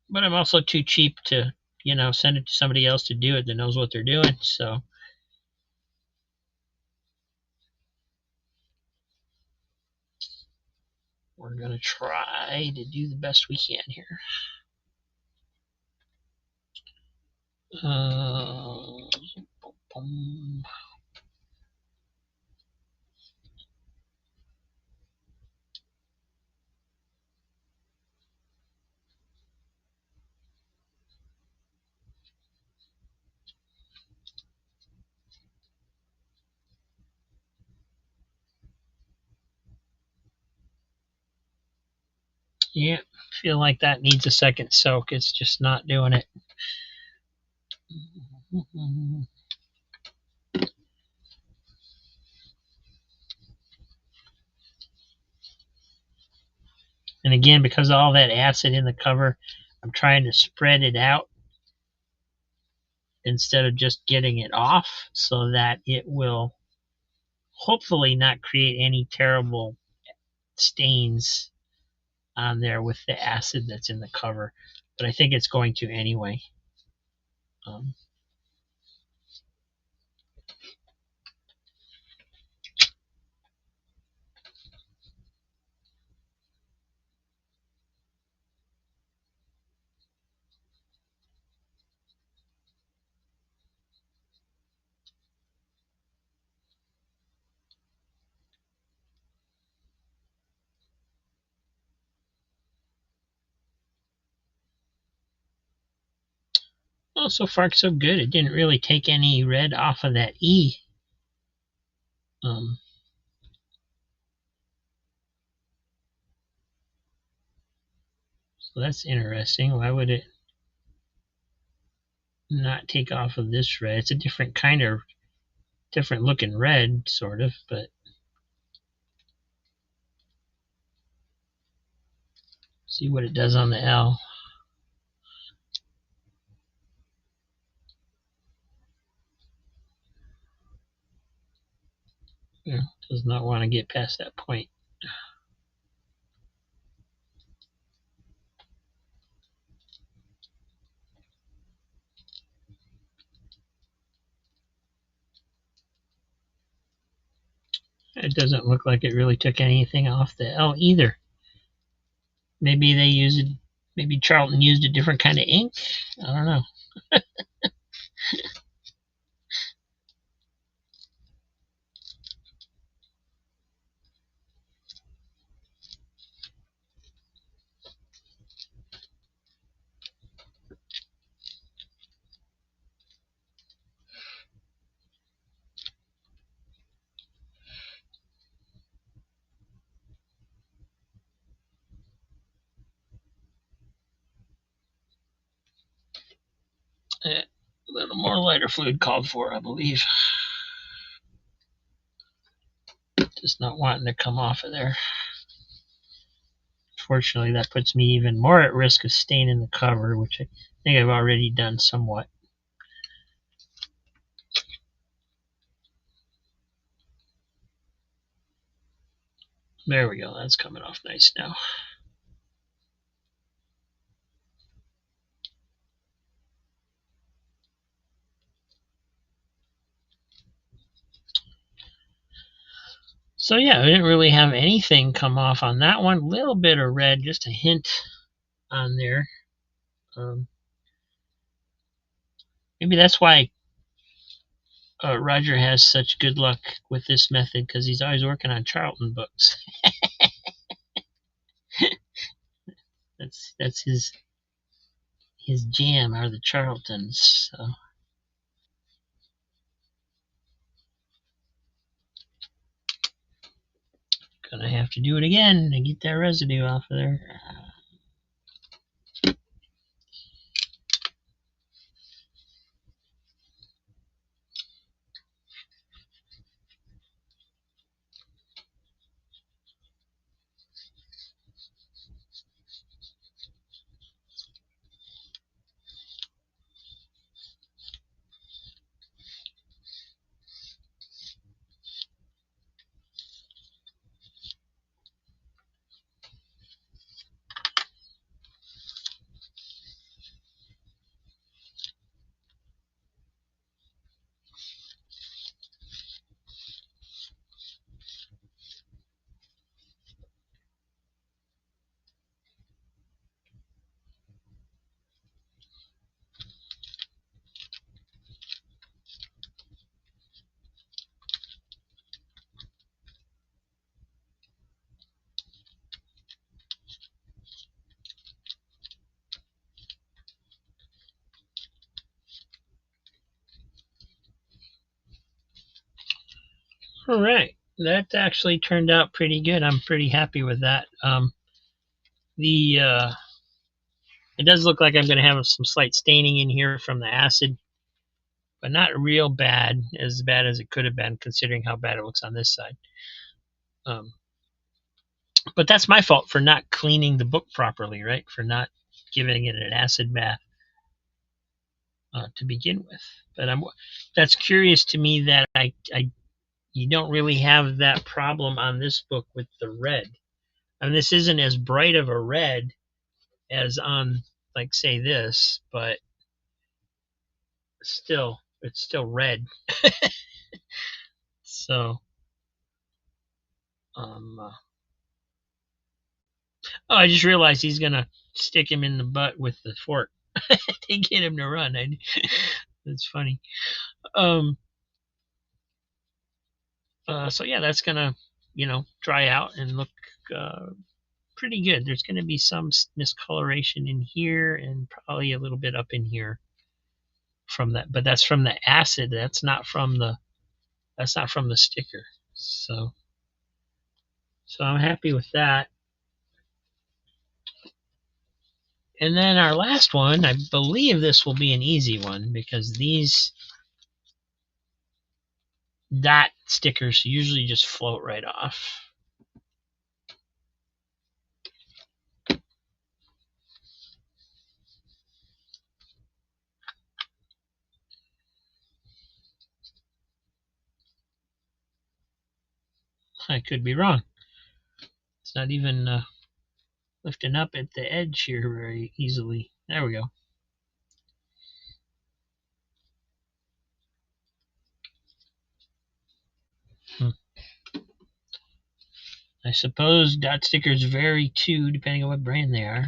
but I'm also too cheap to, you know, send it to somebody else to do it that knows what they're doing. So we're gonna try to do the best we can here. Uh, Yeah, feel like that needs a second soak. It's just not doing it. And again, because of all that acid in the cover, I'm trying to spread it out instead of just getting it off so that it will hopefully not create any terrible stains on there with the acid that's in the cover. But I think it's going to anyway. Um, well, so far so good. It didn't really take any red off of that E. Um, so that's interesting. Why would it not take off of this red? It's a different kind of, different looking red, sort of, but see what it does on the L. Yeah, does not want to get past that point. It doesn't look like it really took anything off the L either. Maybe they used it. Maybe Charlton used a different kind of ink. I don't know. A little more lighter fluid called for, I believe. Just not wanting to come off of there. Fortunately, that puts me even more at risk of staining the cover, which I think I've already done somewhat. There we go. That's coming off nice now. So yeah, I didn't really have anything come off on that one. A little bit of red, just a hint on there. Maybe that's why Roger has such good luck with this method, because he's always working on Charlton books. That's his jam are the Charltons. So gonna have to do it again to get that residue off of there. All right, that actually turned out pretty good. I'm pretty happy with that. The it does look like I'm going to have some slight staining in here from the acid, but not real bad as it could have been considering how bad it looks on this side. Um, but that's my fault for not cleaning the book properly, right? For not giving it an acid bath to begin with. But that's curious to me that you don't really have that problem on this book with the red. I mean, this isn't as bright of a red as on, like, say this, but still, it's still red. So, oh, I just realized he's gonna stick him in the butt with the fork to get him to run. That's funny. So yeah, that's gonna, dry out and look pretty good. There's gonna be some miscoloration in here and probably a little bit up in here from that, but that's from the acid. That's not from the sticker. So I'm happy with that. And then our last one, I believe this will be an easy one because these dot stickers usually just float right off. I could be wrong. It's not even lifting up at the edge here very easily. There we go. I suppose dot stickers vary too, depending on what brand they are.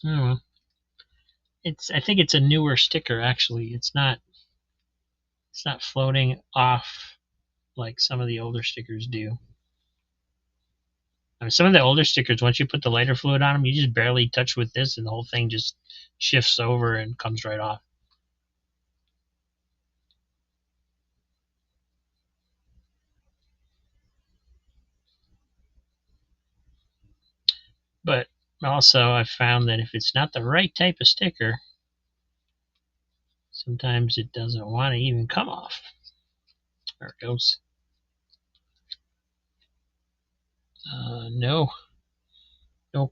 Oh well. I think it's a newer sticker actually. It's not floating off like some of the older stickers do. I mean, some of the older stickers, once you put the lighter fluid on them, you just barely touch with this and the whole thing just shifts over and comes right off. But also, I've found that if it's not the right type of sticker, sometimes it doesn't want to even come off. There it goes. No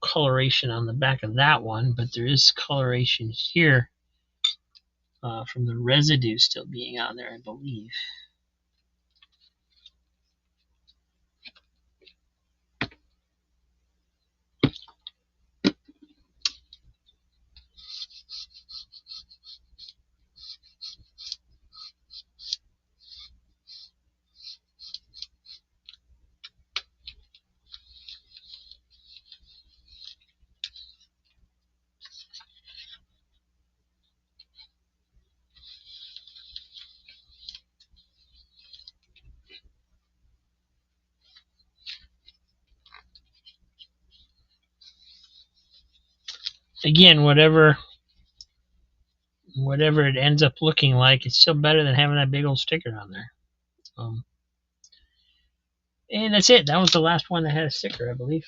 coloration on the back of that one, but there is coloration here from the residue still being on there, I believe. Again, whatever it ends up looking like, it's still better than having that big old sticker on there. And that's it. That was the last one that had a sticker, I believe.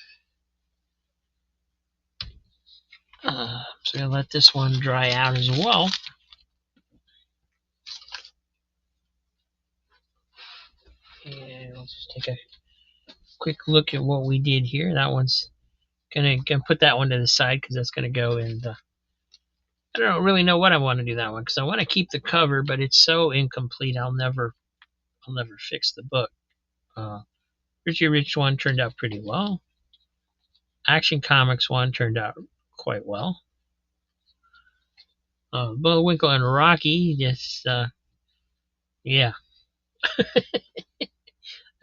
So I'm going to let this one dry out as well. And let's just take a quick look at what we did here. That one's gonna put that one to the side because that's gonna go in the. I don't really know what I want to do that one because I want to keep the cover, but it's so incomplete. I'll never fix the book. Richie Rich one turned out pretty well. Action Comics one turned out quite well. Bullwinkle and Rocky just yeah.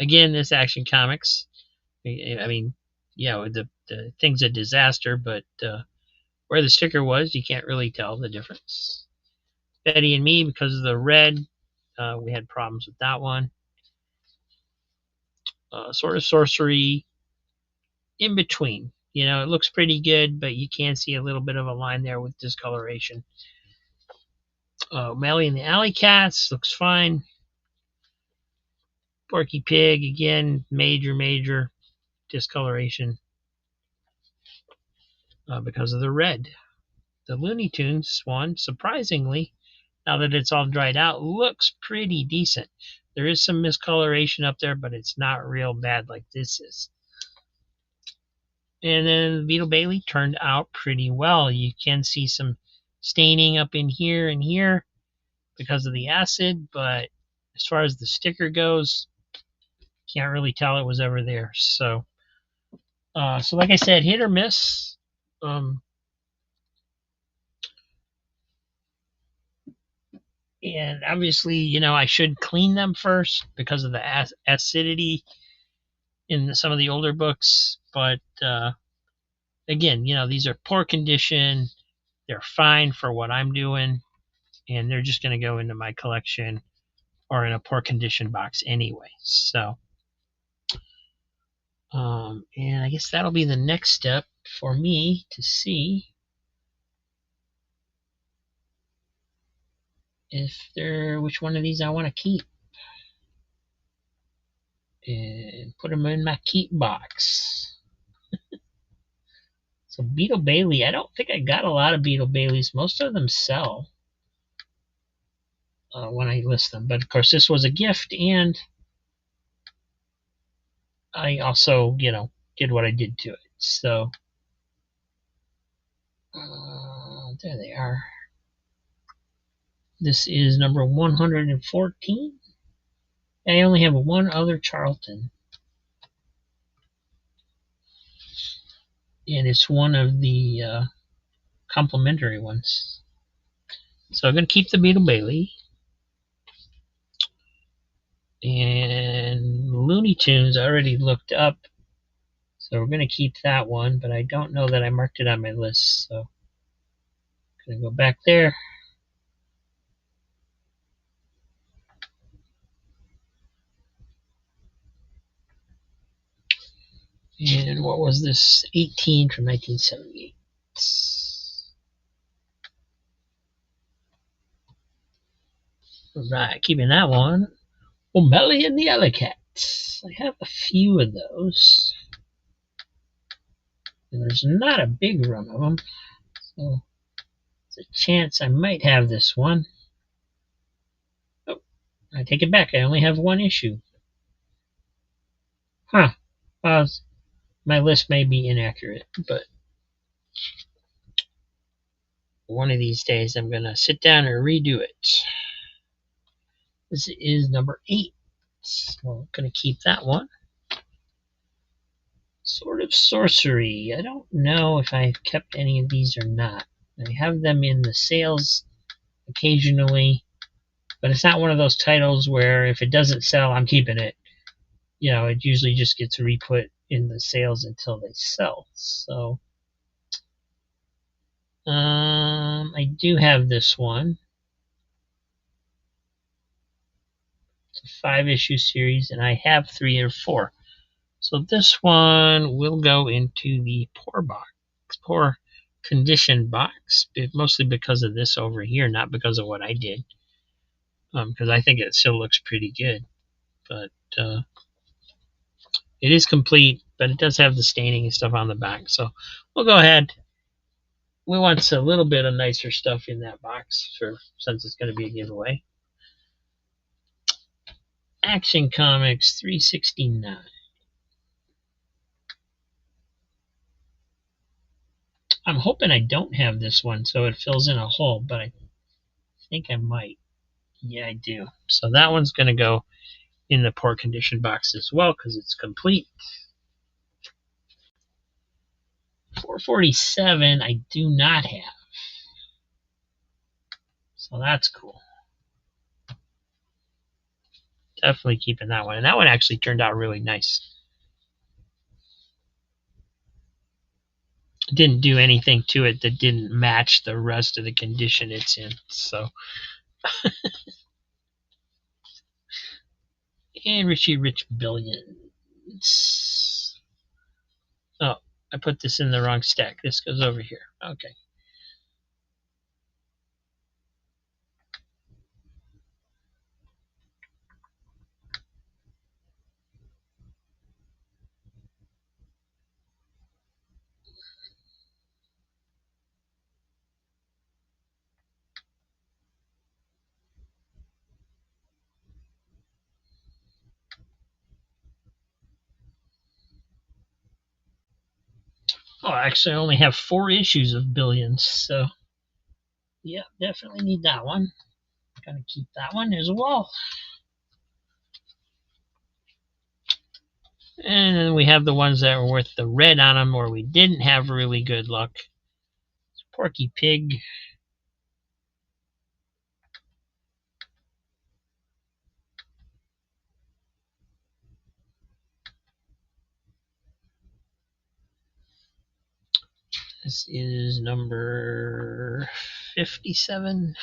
Again, this Action Comics. I mean, yeah, the thing's a disaster, but where the sticker was, you can't really tell the difference. Betty and Me, because of the red, we had problems with that one. Sword of Sorcery, in between. You know, it looks pretty good, but you can see a little bit of a line there with discoloration. Melly and the Alley Cats looks fine. Porky Pig, again, major discoloration because of the red. The Looney Tunes one, surprisingly, now that it's all dried out, looks pretty decent. There is some miscoloration up there, but it's not real bad like this is. And then Beetle Bailey turned out pretty well. You can see some staining up in here and here because of the acid, but as far as the sticker goes, can't really tell it was ever there. So like I said, hit or miss. And obviously, you know, I should clean them first because of the acidity in some of the older books. But again, you know, these are poor condition. They're fine for what I'm doing, and they're just going to go into my collection or in a poor condition box anyway. So, and I guess that'll be the next step for me to see which one of these I want to keep and put them in my keep box. So Beetle Bailey, I don't think I got a lot of Beetle Baileys. Most of them sell when I list them. But of course, this was a gift, and I also, you know, did what I did to it. So there they are. This is number 114. I only have one other Charlton. And it's one of the complimentary ones. So I'm going to keep the Beetle Bailey. And Looney Tunes I already looked up. So we're going to keep that one, but I don't know that I marked it on my list. So I'm going to go back there. And what was this? 18 from 1978. Right, keeping that one. Melly and the Alley Cats. I have a few of those. And there's not a big run of them. So there's a chance I might have this one. Oh, I take it back. I only have one issue. Huh. My list may be inaccurate, but one of these days I'm going to sit down and redo it. This is number 8. So I'm going to keep that one. Sword of Sorcery. I don't know if I've kept any of these or not. I have them in the sales occasionally, but it's not one of those titles where if it doesn't sell, I'm keeping it. You know, it usually just gets re-put in the sales until they sell. So I do have this one. It's a 5-issue series, and I have 3 or 4. So this one will go into the poor condition box, mostly because of this over here, not because of what I did. Because I think it still looks pretty good, but it is complete, but it does have the staining and stuff on the back. So we'll go ahead. We want a little bit of nicer stuff in that box since it's going to be a giveaway. Action Comics 369. I'm hoping I don't have this one so it fills in a hole, but I think I might. Yeah, I do. So that one's going to go in the poor condition box as well because it's complete. 447 I do not have. So that's cool. Definitely keeping that one. And that one actually turned out really nice. Didn't do anything to it that didn't match the rest of the condition it's in. So and Richie Rich Billion. billions. Oh, I put this in the wrong stack. This goes over here. Okay. Oh, actually, I only have 4 issues of billions, so yeah, definitely need that one. Gonna keep that one as well. And then we have the ones that were with the red on them, where we didn't have really good luck. Porky Pig. This is number 57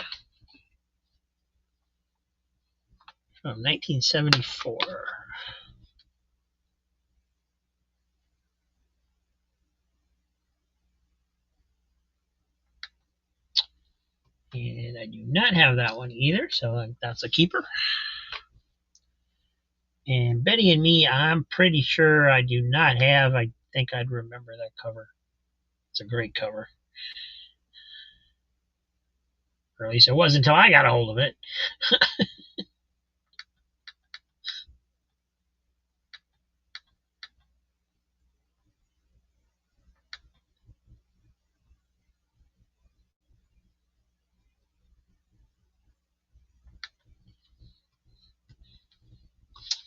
from 1974. And I do not have that one either, so that's a keeper. And Betty and Me, I'm pretty sure I do not have. I think I'd remember that cover. It's a great cover. Or at least it was until I got a hold of it.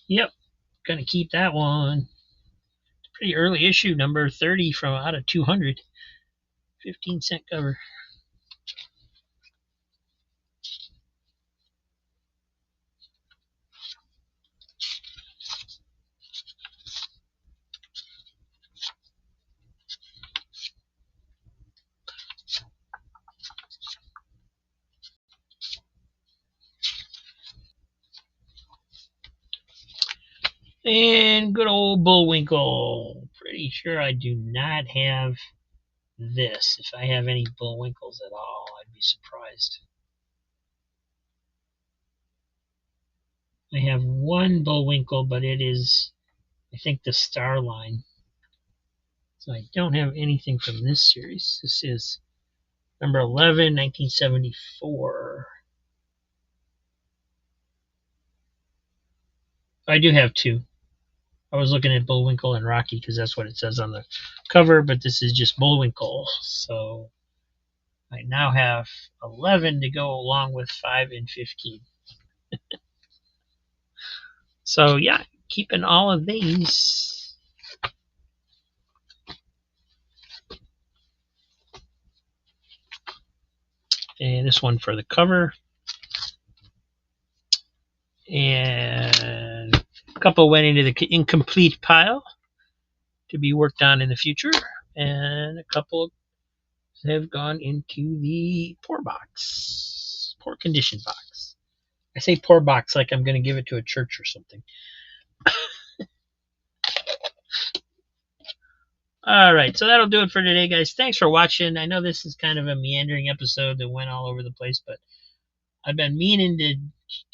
Yep, gonna keep that one. Pretty early issue, number 30 from out of 200. 15-cent cover. And good old Bullwinkle. Pretty sure I do not have this. If I have any Bullwinkles at all, I'd be surprised. I have one Bullwinkle, but it is, I think, the Star line. So I don't have anything from this series. This is number 11, 1974. I do have 2. I was looking at Bullwinkle and Rocky because that's what it says on the cover, but this is just Bullwinkle. So I now have 11 to go along with 5 and 15. So yeah, keeping all of these. And this one for the cover. And a couple went into the incomplete pile to be worked on in the future. And a couple have gone into the poor box, poor condition box. I say poor box like I'm going to give it to a church or something. All right, so that'll do it for today, guys. Thanks for watching. I know this is kind of a meandering episode that went all over the place, but I've been meaning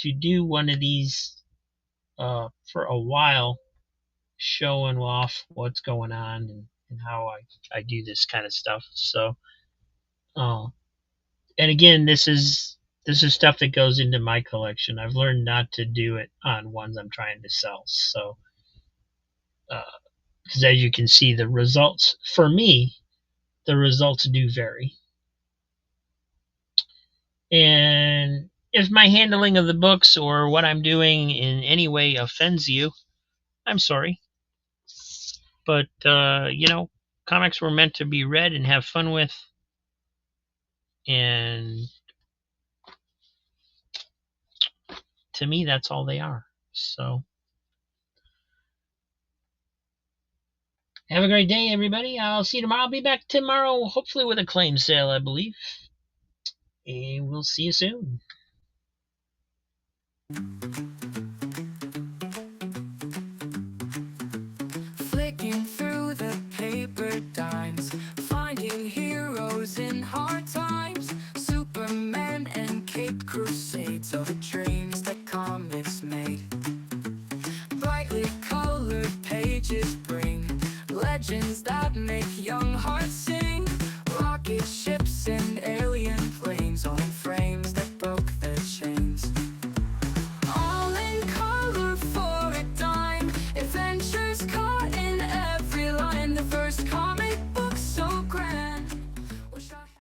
to do one of these for a while, showing off what's going on and how I do this kind of stuff. So, and again, this is stuff that goes into my collection. I've learned not to do it on ones I'm trying to sell. So, because as you can see, the results for me, the results do vary. And if my handling of the books or what I'm doing in any way offends you, I'm sorry. But, comics were meant to be read and have fun with. And to me, that's all they are. So, have a great day, everybody. I'll see you tomorrow. I'll be back tomorrow, hopefully with a claim sale, I believe. And we'll see you soon. Walking through the paper dimes, finding heroes in hard times. Superman and Cape Crusades are the dreams that comics made. Brightly colored pages bring legends that make young hearts